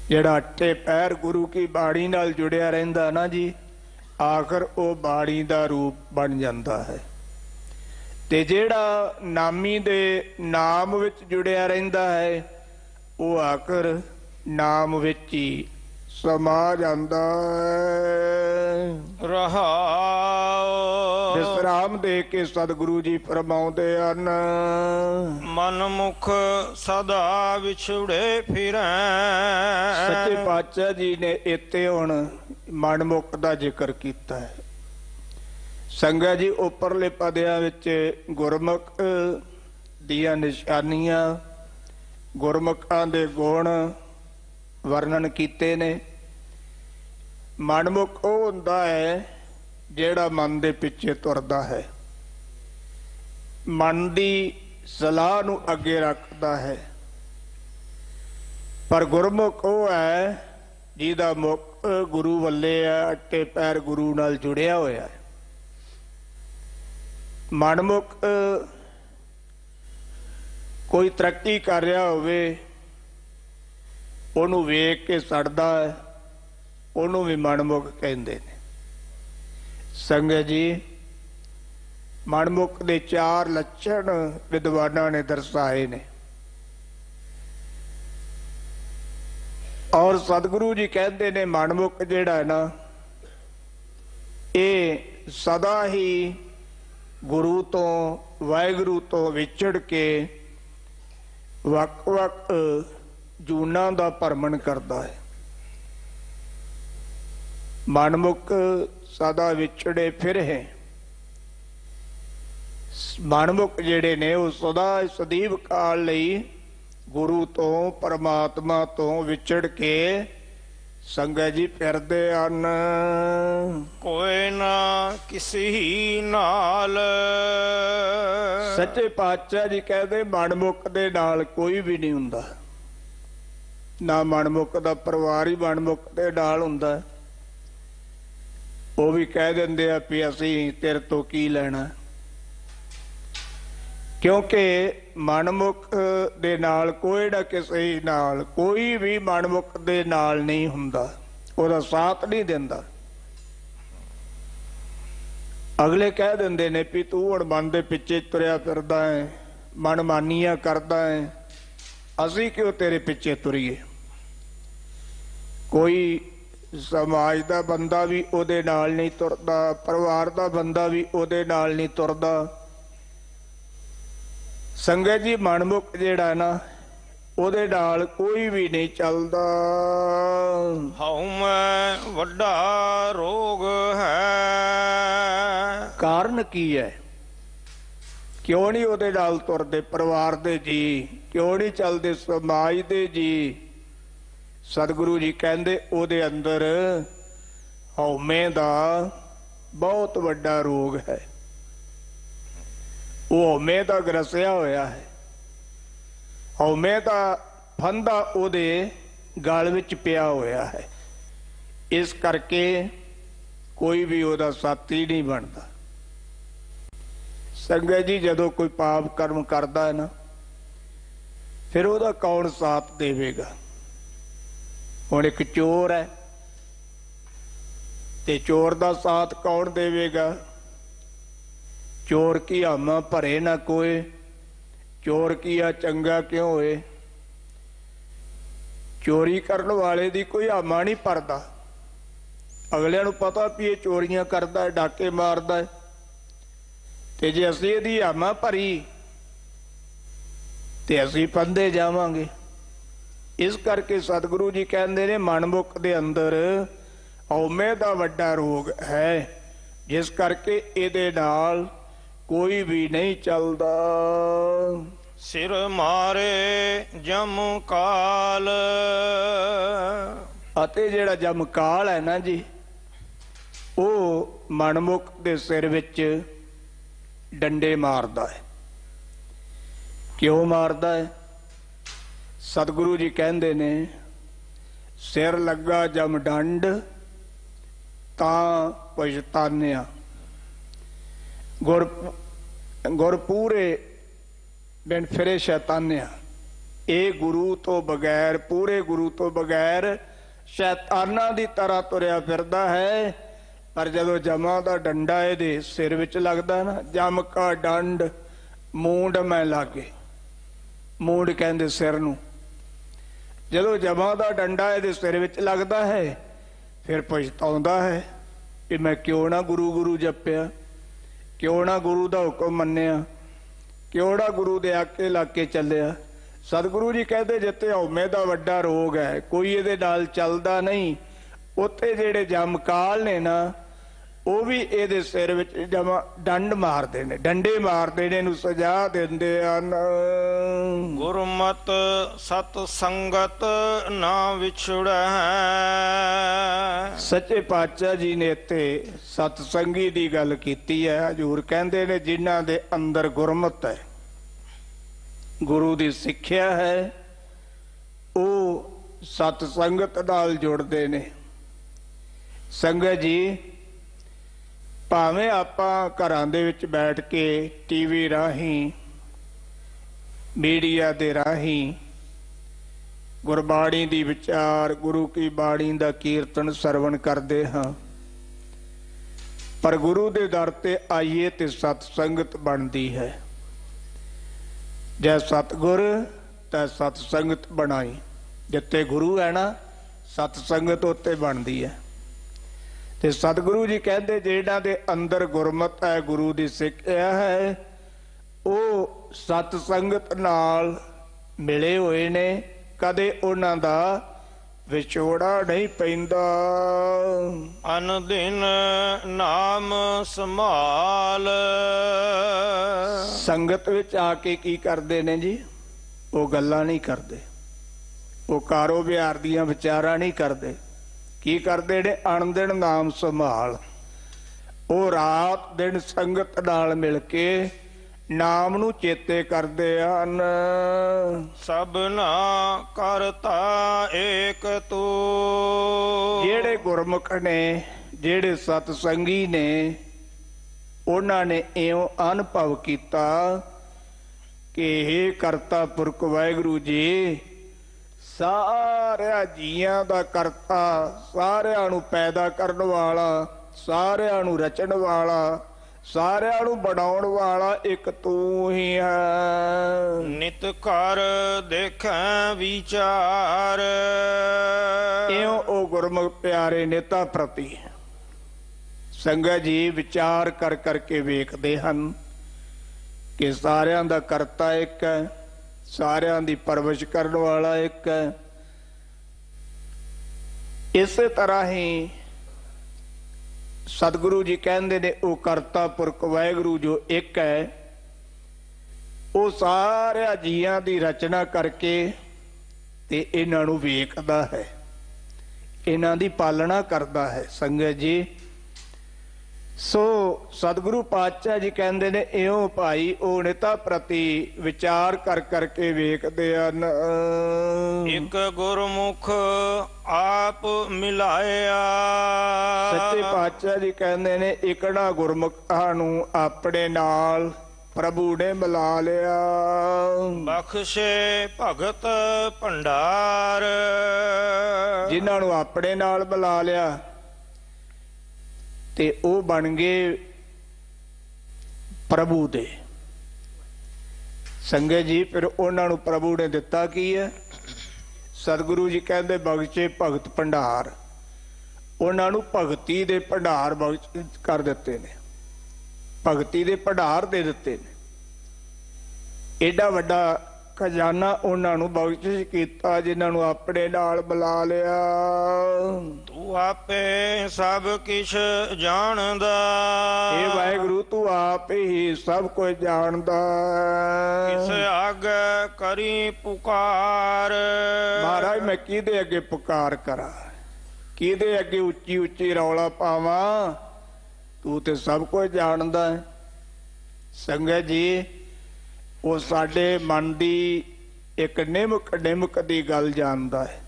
ਜਿਹੜਾ ਅੱਠੇ ਪੈਰ ਗੁਰੂ ਕੀ ਬਾਣੀ ਨਾਲ ਜੁੜਿਆ ਰਹਿੰਦਾ ਨਾ ਜੀ, ਆਖਰ ਉਹ ਬਾਣੀ ਦਾ ਰੂਪ ਬਣ ਜਾਂਦਾ ਹੈ। ਤੇ ਜਿਹੜਾ ਨਾਮੀ ਦੇ ਨਾਮ ਵਿੱਚ ਜੁੜਿਆ ਰਹਿੰਦਾ ਹੈ, ਉਹ ਆਖਰ ਨਾਮ ਵਿੱਚ ਹੀ ਸਮਾ ਜਾਂਦਾ ਹੈ। ਰਹਾਉ। ਵਿਸਰਾਮ ਦੇ ਕੇ ਸਤਿਗੁਰੂ ਜੀ ਫਰਮਾਉਂਦੇ ਹਨ, ਮਨ ਮੁਖ ਸਦਾ ਵਿਛੜੇ ਫਿਰੈ। ਸੱਚੇ ਪਾਤਸ਼ਾਹ ਜੀ ਨੇ ਇੱਥੇ ਹੁਣ ਮਨਮੁਖ ਦਾ ਜ਼ਿਕਰ ਕੀਤਾ ਹੈ। ਸੰਗਤ ਜੀ, ਉੱਪਰਲੇ ਪਦਿਆਂ ਵਿੱਚ ਗੁਰਮੁਖ ਦੀਆਂ ਨਿਸ਼ਾਨੀਆਂ, ਗੁਰਮੁਖਾਂ ਦੇ ਗੁਣ ਵਰਣਨ ਕੀਤੇ ਨੇ। ਮਨਮੁਖ ਉਹ ਹੁੰਦਾ ਹੈ ਜਿਹੜਾ ਮਨ ਦੇ ਪਿੱਛੇ ਤੁਰਦਾ ਹੈ, ਮਨ ਦੀ ਸਲਾਹ ਨੂੰ ਅੱਗੇ ਰੱਖਦਾ ਹੈ। ਪਰ ਗੁਰਮੁਖ ਉਹ ਹੈ ਜਿਹਦਾ ਮੁਖ ਗੁਰੂ ਵੱਲੇ ਹੈ, ਅੱਟੇ ਪੈਰ ਗੁਰੂ ਨਾਲ ਜੁੜਿਆ ਹੋਇਆ ਹੈ। ਮਨਮੁਖ ਕੋਈ ਤਰੱਕੀ ਕਰ ਰਿਹਾ ਹੋਵੇ, ਉਹਨੂੰ ਵੇਖ ਕੇ ਸੜਦਾ ਹੈ, ਉਹਨੂੰ ਵੀ ਮਨਮੁਖ ਕਹਿੰਦੇ ਨੇ। ਸੰਗਤ ਜੀ, ਮਨਮੁਖ ਦੇ 4 ਲੱਛਣ ਵਿਦਵਾਨਾਂ ਨੇ ਦਰਸਾਏ ਨੇ, ਔਰ ਸਤਿਗੁਰੂ ਜੀ ਕਹਿੰਦੇ ਨੇ ਮਨਮੁਖ ਜਿਹੜਾ ਹੈ ਨਾ, ਇਹ ਸਦਾ ਹੀ ਗੁਰੂ ਤੋਂ, ਵਾਹਿਗੁਰੂ ਤੋਂ ਵਿਛੜ ਕੇ ਵੱਖ-ਵੱਖ ਜੂਨਾਂ ਦਾ ਭਰਮਣ ਕਰਦਾ ਹੈ। ਮਨਮੁਖ ਸਦਾ ਵਿਛੜੇ ਫਿਰ ਹੈ। ਮਨਮੁਖ ਜਿਹੜੇ ਨੇ ਉਹ ਸਦਾ ਸਦੀਵ ਕਾਲ ਲਈ ਗੁਰੂ ਤੋਂ, ਪਰਮਾਤਮਾ ਤੋਂ ਵਿਛੜ ਕੇ ਸੰਗਤ ਜੀ ਫਿਰਦੇ ਹਨ। ਕੋਈ ਨਾ ਕਿਸੀ ਨਾਲ। ਸੱਚੇ ਪਾਤਸ਼ਾਹ ਜੀ ਕਹਿੰਦੇ ਮਨਮੁਖ ਦੇ ਨਾਲ ਕੋਈ ਵੀ ਨਹੀਂ ਹੁੰਦਾ, ਨਾ ਮਨਮੁਖ ਦਾ ਪਰਿਵਾਰ ਹੀ ਮਨਮੁਖ ਦੇ ਨਾਲ ਹੁੰਦਾ। ਉਹ ਵੀ ਕਹਿ ਦਿੰਦੇ ਆ ਵੀ ਅਸੀਂ ਤੇਰੇ ਤੋਂ ਕੀ ਲੈਣਾ, ਕਿਉਂਕਿ ਮਨਮੁਖ ਦੇ ਨਾਲ ਕੋਈ ਨਾ ਕਿਸੇ ਨਾਲ, ਕੋਈ ਵੀ ਮਨਮੁਖ ਦੇ ਨਾਲ ਨਹੀਂ ਹੁੰਦਾ, ਉਹਦਾ ਸਾਥ ਨਹੀਂ ਦਿੰਦਾ। ਅਗਲੇ ਕਹਿ ਦਿੰਦੇ ਨੇ ਵੀ ਤੂੰ ਹੁਣ ਮਨ ਦੇ ਪਿੱਛੇ ਤੁਰਿਆ ਫਿਰਦਾ ਹੈ, ਮਨਮਾਨੀਆਂ ਕਰਦਾ ਹੈ, ਅਸੀਂ ਕਿਉਂ ਤੇਰੇ ਪਿੱਛੇ ਤੁਰੀਏ। ਕੋਈ ਸਮਾਜ ਦਾ ਬੰਦਾ ਵੀ ਉਹਦੇ ਨਾਲ ਨਹੀਂ ਤੁਰਦਾ, ਪਰਿਵਾਰ ਦਾ ਬੰਦਾ ਵੀ ਉਹਦੇ ਨਾਲ ਨਹੀਂ ਤੁਰਦਾ। ਸੰਗਤ ਜੀ, ਮਨਮੁਖ ਜਿਹੜਾ ਨਾ, ਉਹਦੇ ਨਾਲ ਕੋਈ ਵੀ ਨਹੀਂ ਚੱਲਦਾ। ਹਉਮੈ ਵੱਡਾ ਰੋਗ ਹੈ। ਕਾਰਨ ਕੀ ਹੈ? ਕਿਉਂ ਨਹੀਂ ਉਹਦੇ ਨਾਲ ਤੁਰਦੇ? ਪਰਿਵਾਰ ਦੇ ਜੀ ਕਿਉਂ ਨਹੀਂ ਚੱਲਦੇ? ਸਮਾਜ ਦੇ ਜੀ। ਸਤਿਗੁਰੂ ਜੀ ਕਹਿੰਦੇ ਉਹਦੇ ਅੰਦਰ ਹਉਮੈ ਦਾ ਬਹੁਤ ਵੱਡਾ ਰੋਗ ਹੈ। ਉਹ ਹਉਮੈ ਦਾ ਗਰਸਿਆ ਹੋਇਆ ਹੈ। ਹਉਮੈ ਦਾ ਫੰਦਾ ਉਹਦੇ ਗਲ ਵਿੱਚ ਪਿਆ ਹੋਇਆ ਹੈ। ਇਸ ਕਰਕੇ ਕੋਈ ਵੀ ਉਹਦਾ ਸਾਥੀ ਨਹੀਂ ਬਣਦਾ। ਸੰਗਤ ਜੀ, ਜਦੋਂ ਕੋਈ ਪਾਪ ਕਰਮ ਕਰਦਾ ਹੈ ਨਾ, ਫਿਰ ਉਹਦਾ ਕੌਣ ਸਾਥ ਦੇਵੇਗਾ? ਹੁਣ ਇੱਕ ਚੋਰ ਹੈ ਤੇ ਚੋਰ ਦਾ ਸਾਥ ਕੌਣ ਦੇਵੇਗਾ? ਚੋਰ ਕੀ ਹਾਮਾ ਭਰੇ ਨਾ ਕੋਏ, ਚੋਰ ਕੀਆ ਚੰਗਾ ਕਿਉਂ ਹੋਏ। ਚੋਰੀ ਕਰਨ ਵਾਲੇ ਦੀ ਕੋਈ ਹਾਮਾ ਨਹੀਂ ਭਰਦਾ। ਅਗਲਿਆਂ ਨੂੰ ਪਤਾ ਵੀ ਇਹ ਚੋਰੀਆਂ ਕਰਦਾ ਹੈ, ਡਾਕੇ ਮਾਰਦਾ ਹੈ, ਤੇ ਜੇ ਅਸੀਂ ਇਹਦੀ ਹਾਮਾ ਭਰੀ ਤੇ ਅਸੀਂ ਪੰਦੇ ਜਾਵਾਂਗੇ। ਇਸ ਕਰਕੇ ਸਤਿਗੁਰੂ ਜੀ ਕਹਿੰਦੇ ਨੇ ਮਨਮੁਖ ਦੇ ਅੰਦਰ ਹਉਮੈ ਦਾ ਵੱਡਾ ਰੋਗ ਹੈ, ਜਿਸ ਕਰਕੇ ਇਹਦੇ ਨਾਲ ਕੋਈ ਵੀ ਨਹੀਂ ਚੱਲਦਾ। ਸਿਰ ਮਾਰੇ ਜਮ ਕਾਲ, ਅਤੇ ਜਿਹੜਾ ਜਮ ਕਾਲ ਹੈ ਨਾ ਜੀ, ਉਹ ਮਨਮੁਖ ਦੇ ਸਿਰ ਵਿੱਚ ਡੰਡੇ ਮਾਰਦਾ ਹੈ। ਕਿਉਂ ਮਾਰਦਾ ਹੈ? ਸਤਿਗੁਰੂ ਜੀ ਕਹਿੰਦੇ ਨੇ ਸਿਰ ਲੱਗਾ ਜਮ ਡੰਡ ਤਾਂ ਪਛਤਾਨਿਆ, ਗੁਰ ਪੂਰੇ ਬਿਨ ਫਿਰੇ ਸ਼ੈਤਾਨਿਆ। ਇਹ ਗੁਰੂ ਤੋਂ ਬਗੈਰ, ਪੂਰੇ ਗੁਰੂ ਤੋਂ ਬਗੈਰ ਸ਼ੈਤਾਨਾਂ ਦੀ ਤਰ੍ਹਾਂ ਤੁਰਿਆ ਫਿਰਦਾ ਹੈ। ਪਰ ਜਦੋਂ ਜਮਾਂ ਦਾ ਡੰਡਾ ਇਹਦੇ ਸਿਰ ਵਿੱਚ ਲੱਗਦਾ ਨਾ, ਜਮ ਕਾ ਡੰਡ ਮੂੰਡ ਮੈਂ ਲਾਗੇ, ਮੂੰਡ ਕਹਿੰਦੇ ਸਿਰ ਨੂੰ। ਜਦੋਂ ਜਮਾਂ ਦਾ ਡੰਡਾ ਇਹਦੇ ਸਿਰ ਵਿੱਚ ਲੱਗਦਾ ਹੈ ਫਿਰ ਪਛਤਾਉਂਦਾ ਹੈ ਕਿ ਮੈਂ ਕਿਉਂ ਨਾ ਗੁਰੂ ਗੁਰੂ ਜਪਿਆ, ਕਿਉਂ ਨਾ ਗੁਰੂ ਦਾ ਹੁਕਮ ਮੰਨਿਆ, ਕਿਉਂ ਨਾ ਗੁਰੂ ਦੇ ਆਕੇ ਲਾ ਕੇ ਚੱਲਿਆ। ਸਤਿਗੁਰੂ ਜੀ ਕਹਿੰਦੇ ਜਿੱਥੇ ਹਉਮੈ ਦਾ ਵੱਡਾ ਰੋਗ ਹੈ, ਕੋਈ ਇਹਦੇ ਨਾਲ ਚੱਲਦਾ ਨਹੀਂ, ਉੱਥੇ ਜਿਹੜੇ ਜਮਕਾਲ ਨੇ ਨਾ, ਉਹ ਵੀ ਇਹਦੇ ਸਿਰ ਵਿੱਚ ਡੰਡ ਮਾਰਦੇ ਨੇ, ਡੰਡੇ ਮਾਰਦੇ ਨੇ, ਇਹਨੂੰ ਸਜ਼ਾ ਦਿੰਦੇ ਹਨ। ਗੁਰਮਤਿ ਸਤ ਸੰਗਤ ਨਾ ਵਿਛੜੈ। ਸੱਚੇ ਪਾਤਸ਼ਾਹ ਜੀ ਨੇ ਇੱਥੇ ਸਤ ਸੰਗੀ ਦੀ ਗੱਲ ਕੀਤੀ ਹੈ। ਹਜ਼ੂਰ ਕਹਿੰਦੇ ਨੇ ਜਿਨ੍ਹਾਂ ਦੇ ਅੰਦਰ ਗੁਰਮਤਿ ਹੈ, ਗੁਰੂ ਦੀ ਸਿੱਖਿਆ ਹੈ, ਉਹ ਸਤ ਸੰਗਤ ਨਾਲ ਜੁੜਦੇ ਨੇ। ਸੰਗਤ ਜੀ, ਭਾਵੇਂ ਆਪਾਂ ਘਰਾਂ ਦੇ ਵਿੱਚ ਬੈਠ ਕੇ ਟੀਵੀ ਰਾਹੀਂ, ਮੀਡੀਆ ਦੇ ਰਾਹੀਂ ਗੁਰਬਾਣੀ ਦੀ ਵਿਚਾਰ, ਗੁਰੂ ਕੀ ਬਾਣੀ ਦਾ ਕੀਰਤਨ ਸਰਵਣ ਕਰਦੇ ਹਾਂ, ਪਰ ਗੁਰੂ ਦੇ ਦਰ ਤੇ ਆਈਏ ਤੇ ਸਤ ਸੰਗਤ ਬਣਦੀ ਹੈ। ਜੈ ਸਤਿਗੁਰ ਤੈ ਸਤ ਸੰਗਤ ਬਣਾਈ। ਜਿੱਥੇ ਗੁਰੂ ਹੈ ਨਾ, ਸਤ ਸੰਗਤ ਉੱਤੇ ਬਣਦੀ ਹੈ। ਤੇ ਸਤਿਗੁਰੂ ਜੀ ਕਹਿੰਦੇ ਜਿਹਨਾਂ ਦੇ ਅੰਦਰ ਗੁਰਮਤਿ ਹੈ, ਗੁਰੂ ਦੀ ਸਿੱਖਿਆ ਹੈ, ਉਹ ਸਤ ਸੰਗਤ ਨਾਲ ਮਿਲੇ ਹੋਏ ਨੇ, ਕਦੇ ਉਹਨਾਂ ਦਾ ਵਿਛੋੜਾ ਨਹੀਂ ਪੈਂਦਾ। ਅਨ ਦਿਨ ਨਾਮ ਸੰਭਾਲ। ਸੰਗਤ ਵਿੱਚ ਆ ਕੇ ਕੀ ਕਰਦੇ ਨੇ ਜੀ? ਉਹ ਗੱਲਾਂ ਨਹੀਂ ਕਰਦੇ, ਉਹ ਕਾਰੋ ਵਿਹਾਰ ਦੀਆਂ ਵਿਚਾਰਾਂ ਨਹੀਂ ਕਰਦੇ। ਕੀ ਕਰਦੇ ਨੇ? ਅਣਦਿਨ ਨਾਮ ਸੰਭਾਲ। ਉਹ ਰਾਤ ਦਿਨ ਸੰਗਤ ਨਾਲ ਮਿਲ ਕੇ ਨਾਮ ਨੂੰ ਚੇਤੇ ਕਰਦੇ ਹਨ। ਸਭਨਾ ਕਰਤਾ ਏਕ ਤੂ। ਜਿਹੜੇ ਗੁਰਮੁਖ ਨੇ, ਜਿਹੜੇ ਸਤ ਸੰਗੀ ਨੇ, ਉਹਨਾਂ ਨੇ ਇਉਂ ਅਨੁਭਵ ਕੀਤਾ ਕਿ ਹੇ ਕਰਤਾ ਪੁਰਖ ਵਾਹਿਗੁਰੂ ਜੀ, ਸਾਰਿਆਂ ਜੀਆਂ ਦਾ ਕਰਤਾ, ਸਾਰਿਆਂ ਨੂੰ ਪੈਦਾ ਕਰਨ ਵਾਲਾ, ਸਾਰਿਆਂ ਨੂੰ ਰਚਣ ਵਾਲਾ, ਸਾਰਿਆਂ ਨੂੰ ਬਣਾਉਣ ਵਾਲਾ ਇੱਕ ਤੂੰ ਹੀ ਹੈ। ਨਿਤ ਕਰ ਦੇਖੈ ਵਿਚਾਰ। ਇਉਂ ਉਹ ਗੁਰਮੁਖ ਪਿਆਰੇ ਨੇਤਾ ਪ੍ਰਤੀ ਸੰਗਤ ਜੀ ਵਿਚਾਰ ਕਰ ਕਰਕੇ ਵੇਖਦੇ ਹਨ ਕਿ ਸਾਰਿਆਂ ਦਾ ਕਰਤਾ ਇੱਕ ਹੈ, ਸਾਰਿਆਂ ਦੀ ਪਰਵਰਿਸ਼ ਕਰਨ ਵਾਲਾ ਇੱਕ ਹੈ। ਇਸੇ ਤਰ੍ਹਾਂ ਹੀ ਸਤਿਗੁਰੂ ਜੀ ਕਹਿੰਦੇ ਨੇ ਉਹ ਕਰਤਾ ਪੁਰਖ ਵਾਹਿਗੁਰੂ ਜੋ ਇੱਕ ਹੈ, ਉਹ ਸਾਰਿਆਂ ਜੀਆਂ ਦੀ ਰਚਨਾ ਕਰਕੇ ਤੇ ਇਹਨਾਂ ਨੂੰ ਵੇਖਦਾ ਹੈ, ਇਹਨਾਂ ਦੀ ਪਾਲਣਾ ਕਰਦਾ ਹੈ। ਸੰਗਤ ਜੀ, ਸੋ ਸਤਿਗੁਰੂ ਪਾਤਸ਼ਾਹ ਜੀ ਕਹਿੰਦੇ ਨੇ ਇਉਂ ਭਾਈ ਉਹ ਨਿਤਾ ਪ੍ਰਤੀ ਵਿਚਾਰ ਕਰ ਕਰਕੇ ਵੇਖਦੇ ਹਨ। ਇੱਕ ਗੁਰਮੁਖ ਆਪ ਮਿਲਾਇਆ। ਸੱਚੇ ਪਾਤਸ਼ਾਹ ਜੀ ਕਹਿੰਦੇ ਨੇ ਇਕੜਾ ਗੁਰਮੁਖਾਂ ਨੂੰ ਆਪਣੇ ਨਾਲ ਪ੍ਰਭੂ ਨੇ ਮਿਲਾ ਲਿਆ। ਬਖਸ਼ੇ ਭਗਤ ਭੰਡਾਰ, ਜਿਨ੍ਹਾਂ ਨੂੰ ਆਪਣੇ ਨਾਲ ਮਿਲਾ ਲਿਆ ਤੇ ਉਹ ਬਣ ਗਏ ਪ੍ਰਭੂ ਦੇ। ਸੰਗਤ ਜੀ, ਫਿਰ ਉਹਨਾਂ ਨੂੰ ਪ੍ਰਭੂ ਨੇ ਦਿੱਤਾ ਕੀ ਹੈ? ਸਤਿਗੁਰੂ ਜੀ ਕਹਿੰਦੇ ਬਖਸ਼ੇ ਭਗਤ ਭੰਡਾਰ। ਉਹਨਾਂ ਨੂੰ ਭਗਤੀ ਦੇ ਭੰਡਾਰ ਬਖਸ਼ ਕਰ ਦਿੱਤੇ ਨੇ, ਭਗਤੀ ਦੇ ਭੰਡਾਰ ਦੇ ਦਿੱਤੇ ਨੇ। ਏਡਾ ਵੱਡਾ ਖਜ਼ਾਨਾ ਉਹਨਾਂ ਨੂੰ ਬਖਸ਼ਿਸ਼ ਕੀਤਾ ਜਿਨ੍ਹਾਂ ਨੂੰ ਆਪਣੇ ਨਾਲ ਮਿਲਾ ਲਿਆ। ਤੂੰ ਆਪੇ ਸਭ ਕਿਛ ਜਾਣਦਾ, ਇਹ ਵਾਹਿਗੁਰੂ ਤੂੰ ਆਪ ਹੀ ਸਭ ਕੁਝ ਜਾਣਦਾ। ਕਿਸ ਆਗੇ ਕਰੀ ਪੁਕਾਰ, ਮਹਾਰਾਜ ਮੈਂ ਕਿਹਦੇ ਅੱਗੇ ਪੁਕਾਰ ਕਰਾਂ, ਕਿਹਦੇ ਅੱਗੇ ਉੱਚੀ ਉੱਚੀ ਰੌਲਾ ਪਾਵਾਂ? ਤੂੰ ਤੇ ਸਭ ਕੁਝ ਜਾਣਦਾ ਹੈ। ਸੰਗਤ ਜੀ, ਉਹ ਸਾਡੇ ਮਨ ਦੀ ਇੱਕ ਨਿਮਕ ਦੀ ਗੱਲ ਜਾਣਦਾ ਹੈ।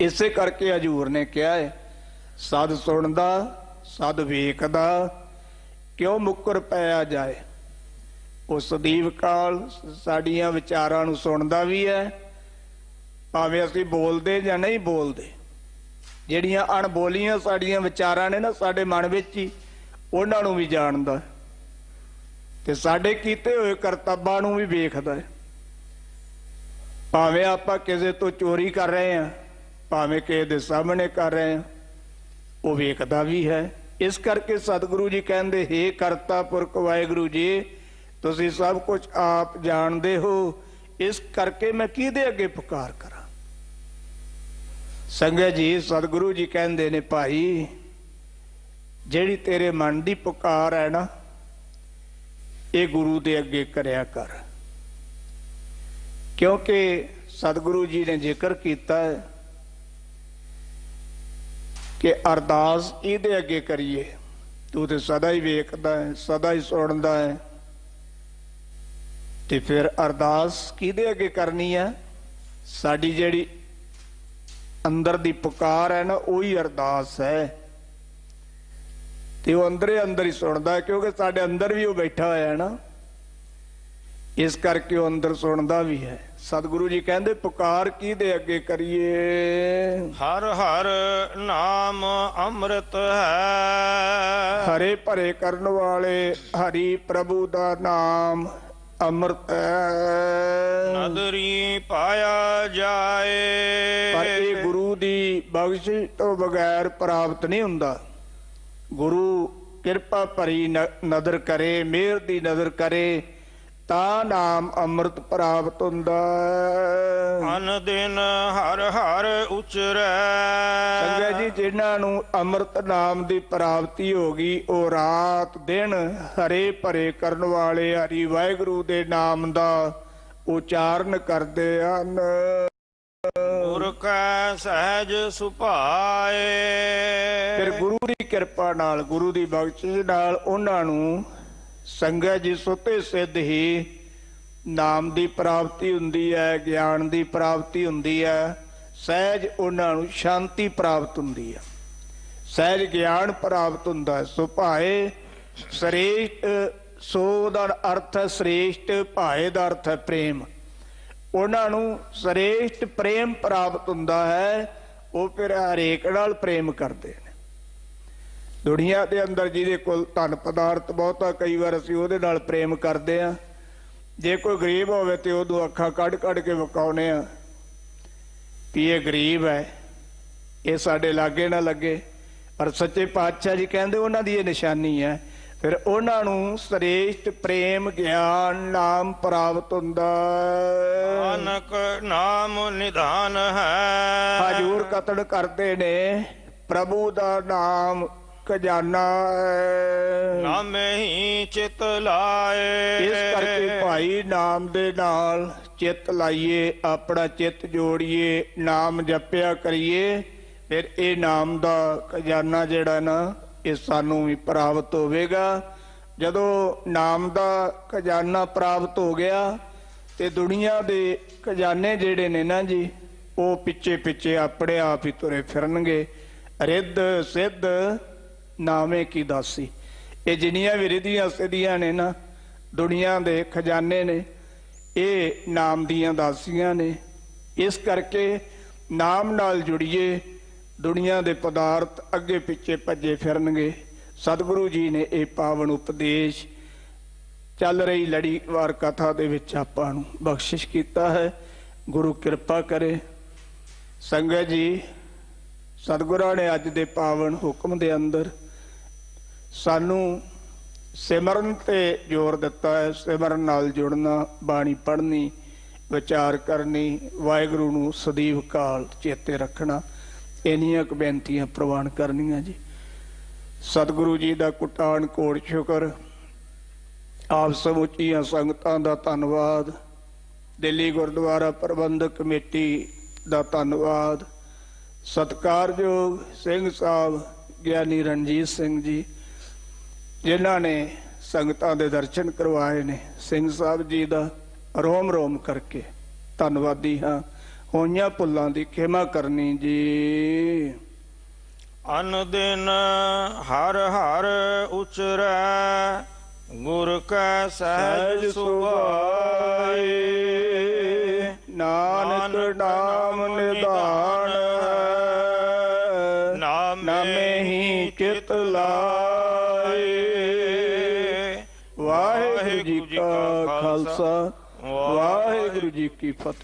ਇਸੇ ਕਰਕੇ ਹਜ਼ੂਰ ਨੇ ਕਿਹਾ ਹੈ, ਸਦ ਸੁਣਦਾ ਸਦ ਵੇਖਦਾ ਕਿਉਂ ਮੁੱਕਰ ਪਿਆ ਜਾਏ। ਉਹ ਸਦੀਵ ਕਾਲ ਸਾਡੀਆਂ ਵਿਚਾਰਾਂ ਨੂੰ ਸੁਣਦਾ ਵੀ ਹੈ, ਭਾਵੇਂ ਅਸੀਂ ਬੋਲਦੇ ਜਾਂ ਨਹੀਂ ਬੋਲਦੇ। ਜਿਹੜੀਆਂ ਅਣਬੋਲੀਆਂ ਸਾਡੀਆਂ ਵਿਚਾਰਾਂ ਨੇ ਨਾ ਸਾਡੇ ਮਨ ਵਿੱਚ ਹੀ, ਉਹਨਾਂ ਨੂੰ ਵੀ ਜਾਣਦਾ ਤੇ ਸਾਡੇ ਕੀਤੇ ਹੋਏ ਕਰਤੱਵਾਂ ਨੂੰ ਵੀ ਵੇਖਦਾ ਹੈ। ਭਾਵੇਂ ਆਪਾਂ ਕਿਸੇ ਤੋਂ ਚੋਰੀ ਕਰ ਰਹੇ ਹਾਂ, ਭਾਵੇਂ ਕਿਸੇ ਦੇ ਸਾਹਮਣੇ ਕਰ ਰਹੇ ਹਾਂ, ਉਹ ਵੇਖਦਾ ਵੀ ਹੈ। ਇਸ ਕਰਕੇ ਸਤਿਗੁਰੂ ਜੀ ਕਹਿੰਦੇ, ਹੇ ਕਰਤਾ ਪੁਰਖ ਵਾਹਿਗੁਰੂ ਜੀ, ਤੁਸੀਂ ਸਭ ਕੁਝ ਆਪ ਜਾਣਦੇ ਹੋ, ਇਸ ਕਰਕੇ ਮੈਂ ਕਿਹਦੇ ਅੱਗੇ ਪੁਕਾਰ ਕਰਾਂ? ਸੰਗਤ ਜੀ, ਸਤਿਗੁਰੂ ਜੀ ਕਹਿੰਦੇ ਨੇ, ਭਾਈ ਜਿਹੜੀ ਤੇਰੇ ਮਨ ਦੀ ਪੁਕਾਰ ਹੈ ਨਾ, ਇਹ ਗੁਰੂ ਦੇ ਅੱਗੇ ਕਰਿਆ ਕਰ। ਕਿਉਂਕਿ ਸਤਿਗੁਰੂ ਜੀ ਨੇ ਜ਼ਿਕਰ ਕੀਤਾ ਹੈ ਕਿ ਅਰਦਾਸ ਇਹਦੇ ਅੱਗੇ ਕਰੀਏ। ਤੂੰ ਤੇ ਸਦਾ ਹੀ ਵੇਖਦਾ ਹੈ, ਸਦਾ ਹੀ ਸੁਣਦਾ ਹੈ, ਤੇ ਫਿਰ ਅਰਦਾਸ ਕਿਹਦੇ ਅੱਗੇ ਕਰਨੀ ਹੈ? ਸਾਡੀ ਜਿਹੜੀ ਅੰਦਰ ਦੀ ਪੁਕਾਰ ਹੈ ਨਾ, ਉਹੀ ਅਰਦਾਸ ਹੈ। ਤੇ ਉਹ ਅੰਦਰੇ ਅੰਦਰ ਹੀ ਸੁਣਦਾ ਹੈ, ਕਿਉਂਕਿ ਸਾਡੇ ਅੰਦਰ ਵੀ ਉਹ ਬੈਠਾ ਹੋਇਆ ਹੈ ਨਾ, ਇਸ ਕਰਕੇ ਉਹ ਅੰਦਰ ਸੁਣਦਾ ਵੀ ਹੈ। ਸਤਿਗੁਰੂ ਜੀ ਕਹਿੰਦੇ, ਪੁਕਾਰ ਕਿਹਦੇ ਅੱਗੇ ਕਰੀਏ? ਹਰ ਹਰ ਨਾਮ ਅੰਮ੍ਰਿਤ ਹੈ, ਹਰੇ ਭਰੇ ਕਰਨ ਵਾਲੇ ਹਰੀ ਪ੍ਰਭੂ ਦਾ ਨਾਮ ਅੰਮ੍ਰਿਤ ਹੈ। ਨਦਰੀ ਪਾਇਆ ਜਾਏ, ਪਰ ਇਹ ਗੁਰੂ ਦੀ ਬਖਸ਼ਿਸ਼ ਤੋਂ ਬਗੈਰ ਪ੍ਰਾਪਤ ਨਹੀਂ ਹੁੰਦਾ। ਗੁਰੂ ਕਿਰਪਾ ਭਰੀ ਨਦਰ ਕਰੇ, ਮਿਹਰ ਦੀ ਨਦਰ ਕਰੇ, ਤਾਂ ਨਾਮ ਅੰਮ੍ਰਿਤ ਪ੍ਰਾਪਤ ਹੁੰਦਾ। ਅਨ ਦਿਨ ਹਰ ਹਰ ਉਚਰੈ, ਸੰਗਤ ਜੀ, ਜਿਨ੍ਹਾਂ ਨੂੰ ਅੰਮ੍ਰਿਤ ਨਾਮ ਦੀ ਪ੍ਰਾਪਤੀ ਹੋ ਗਈ, ਉਹ ਰਾਤ ਦਿਨ ਹਰੇ ਭਰੇ ਕਰਨ ਵਾਲੇ ਹਰੀ ਵਾਹਿਗੁਰੂ ਦੇ ਨਾਮ ਦਾ ਉਚਾਰਨ ਕਰਦੇ ਹਨ। ਗੁਰ ਕੈ ਸਹਿਜ ਸੁਭਾਏ, ਫਿਰ ਗੁਰੂ ਦੀ ਕਿਰਪਾ ਨਾਲ, ਗੁਰੂ ਦੀ ਬਖਸ਼ਿਸ਼ ਨਾਲ ਉਹਨਾਂ ਨੂੰ ਸੰਗਤ ਜੀ ਸੁੱਤੇ ਸਿੱਧ ਹੀ ਨਾਮ ਦੀ ਪ੍ਰਾਪਤੀ ਹੁੰਦੀ ਹੈ, ਗਿਆਨ ਦੀ ਪ੍ਰਾਪਤੀ ਹੁੰਦੀ ਹੈ, ਸਹਿਜ ਉਹਨਾਂ ਨੂੰ ਸ਼ਾਂਤੀ ਪ੍ਰਾਪਤ ਹੁੰਦੀ ਹੈ, ਸਹਿਜ ਗਿਆਨ ਪ੍ਰਾਪਤ ਹੁੰਦਾ ਹੈ। ਸੁਭਾਏ ਸ੍ਰੇਸ਼ਟ, ਸੋ ਦਾ ਅਰਥ ਹੈ ਸ੍ਰੇਸ਼ਟ, ਭਾਏ ਦਾ ਅਰਥ ਹੈ ਪ੍ਰੇਮ। ਉਹਨਾਂ ਨੂੰ ਸ੍ਰੇਸ਼ਟ ਪ੍ਰੇਮ ਪ੍ਰਾਪਤ ਹੁੰਦਾ ਹੈ, ਉਹ ਫਿਰ ਹਰੇਕ ਨਾਲ ਪ੍ਰੇਮ ਕਰਦੇ ਨੇ। ਦੁਨੀਆ ਦੇ ਅੰਦਰ ਜਿਹਦੇ ਕੋਲ ਧਨ ਪਦਾਰਥ ਬਹੁਤਾ, ਕਈ ਵਾਰ ਅਸੀਂ ਉਹਦੇ ਨਾਲ ਪ੍ਰੇਮ ਕਰਦੇ ਹਾਂ। ਜੇ ਕੋਈ ਗਰੀਬ ਹੋਵੇ ਤੇ ਉਦੋਂ ਅੱਖਾਂ ਕੱਢ ਕੱਢ ਕੇ ਵਿਕਾਉਨੇ ਆ ਵੀ ਇਹ ਗਰੀਬ ਹੈ, ਇਹ ਸਾਡੇ ਲਾਗੇ ਨਾ ਲੱਗੇ। ਪਰ ਸੱਚੇ ਪਾਤਸ਼ਾਹ ਜੀ ਕਹਿੰਦੇ ਉਹਨਾਂ ਦੀ ਇਹ ਨਿਸ਼ਾਨੀ ਹੈ। ਫਿਰ ਉਹਨਾਂ ਨੂੰ ਸ੍ਰੇਸ਼ਟ ਪ੍ਰੇਮ ਗਿਆਨ ਨਾਮ ਪ੍ਰਾਪਤ ਹੁੰਦਾ। ਨਾਨਕ ਨਾਮ ਨਿਧਾਨ ਹੈ, ਹਜੂਰ ਕਤਲ ਕਰਦੇ ਨੇ, ਪ੍ਰਭੂ ਦਾ ਨਾਮ ਖਜ਼ਾਨਾ ਹੈ, ਨਾਮੇ ਹੀ ਚਿਤ ਲਾਏ। ਇਸ ਕਰਕੇ ਭਾਈ ਨਾਮ ਦੇ ਨਾਲ ਚਿੱਤ ਲਾਈਏ, ਆਪਣਾ ਚਿੱਤ ਜੋੜੀਏ, ਨਾਮ ਜਪਿਆ ਕਰੀਏ, ਫਿਰ ਇਹ ਨਾਮ ਦਾ ਖਜ਼ਾਨਾ ਜਿਹੜਾ ਨਾ, ਇਹ ਸਾਨੂੰ ਵੀ ਪ੍ਰਾਪਤ ਹੋਵੇਗਾ। ਜਦੋਂ ਨਾਮ ਦਾ ਖਜ਼ਾਨਾ ਪ੍ਰਾਪਤ ਹੋ ਗਿਆ ਤੇ ਦੁਨੀਆ ਦੇ ਖਜ਼ਾਨੇ ਜਿਹੜੇ ਨੇ ਨਾ ਜੀ, ਉਹ ਪਿੱਛੇ ਪਿੱਛੇ ਆਪਣੇ ਆਪ ਹੀ ਤੁਰੇ ਫਿਰਨਗੇ। ਰਿੱਧ ਸਿੱਧ ਨਾਮੇ ਕੀ ਦਾਸੀ, ਇਹ ਜਿੰਨੀਆਂ ਵੀ ਰਿੱਧੀਆਂ ਸਿੱਧੀਆਂ ਨੇ ਨਾ, ਦੁਨੀਆ ਦੇ ਖਜ਼ਾਨੇ ਨੇ, ਇਹ ਨਾਮ ਦੀਆਂ ਦਾਸੀਆਂ ਨੇ। ਇਸ ਕਰਕੇ ਨਾਮ ਨਾਲ ਜੁੜੀਏ, ਦੁਨੀਆ ਦੇ ਪਦਾਰਥ ਅੱਗੇ ਪਿੱਛੇ ਭੱਜੇ ਫਿਰਨਗੇ। ਸਤਿਗੁਰੂ ਜੀ ਨੇ ਇਹ ਪਾਵਨ ਉਪਦੇਸ਼ ਚੱਲ ਰਹੀ ਲੜੀਵਾਰ ਕਥਾ ਦੇ ਵਿੱਚ ਆਪਾਂ ਨੂੰ ਬਖਸ਼ਿਸ਼ ਕੀਤਾ ਹੈ। ਗੁਰੂ ਕਿਰਪਾ ਕਰੇ। ਸੰਗਤ ਜੀ, ਸਤਿਗੁਰਾਂ ਨੇ ਅੱਜ ਦੇ ਪਾਵਨ ਹੁਕਮ ਦੇ ਅੰਦਰ ਸਾਨੂੰ ਸਿਮਰਨ ਤੇ ਜ਼ੋਰ ਦਿੱਤਾ ਹੈ। ਸਿਮਰਨ ਨਾਲ ਜੁੜਨਾ, ਬਾਣੀ ਪੜ੍ਹਨੀ, ਵਿਚਾਰ ਕਰਨੀ, ਵਾਹਿਗੁਰੂ ਨੂੰ ਸਦੀਵ ਕਾਲ ਚੇਤੇ ਰੱਖਣਾ, ਇੰਨੀਆਂ ਕੁ ਬੇਨਤੀਆਂ ਪ੍ਰਵਾਨ ਕਰਨੀਆਂ ਜੀ। ਸਤਿਗੁਰੂ ਜੀ ਦਾ ਕੁਟਾਨ ਕੋਟ ਸ਼ੁਕਰ। ਆਪ ਸਮੁੱਚੀਆਂ ਸੰਗਤਾਂ ਦਾ ਧੰਨਵਾਦ। ਦਿੱਲੀ ਗੁਰਦੁਆਰਾ ਪ੍ਰਬੰਧਕ ਕਮੇਟੀ ਦਾ ਧੰਨਵਾਦ। ਸਤਿਕਾਰਯੋਗ ਸਿੰਘ ਸਾਹਿਬ ਗਿਆਨੀ ਰਣਜੀਤ ਸਿੰਘ ਜੀ, ਜਿਨ੍ਹਾਂ ਨੇ ਸੰਗਤਾਂ ਦੇ ਦਰਸ਼ਨ ਕਰਵਾਏ ਨੇ। ਸਿੰਘ ਸਾਹਿਬ ਜੀ ਦਾ ਰੋਮ ਰੋਮ ਕਰਕੇ ਧੰਨਵਾਦੀ ਹਾਂ। ਹੋਈਆਂ ਭੁੱਲਾਂ ਦੀ ਖਿਮਾ ਕਰਨੀ ਜੀ। ਅਨ ਦਿਨ ਹਰ ਹਰ ਉਚਰੈ, ਗੁਰ ਕੈ ਸਹਿਜ ਸੁਭਾਏ। ਨਾਨਕ ਨਾਮ ਨਿਧਾਨ, ਨਾਮੇ ਹੀ ਚਿਤ ਲਾਏ। ਵਾਹਿਗੁਰੂ ਜੀ ਕਾ ਖਾਲਸਾ, ਵਾਹਿਗੁਰੂ ਜੀ ਕੀ ਫਤਿਹ।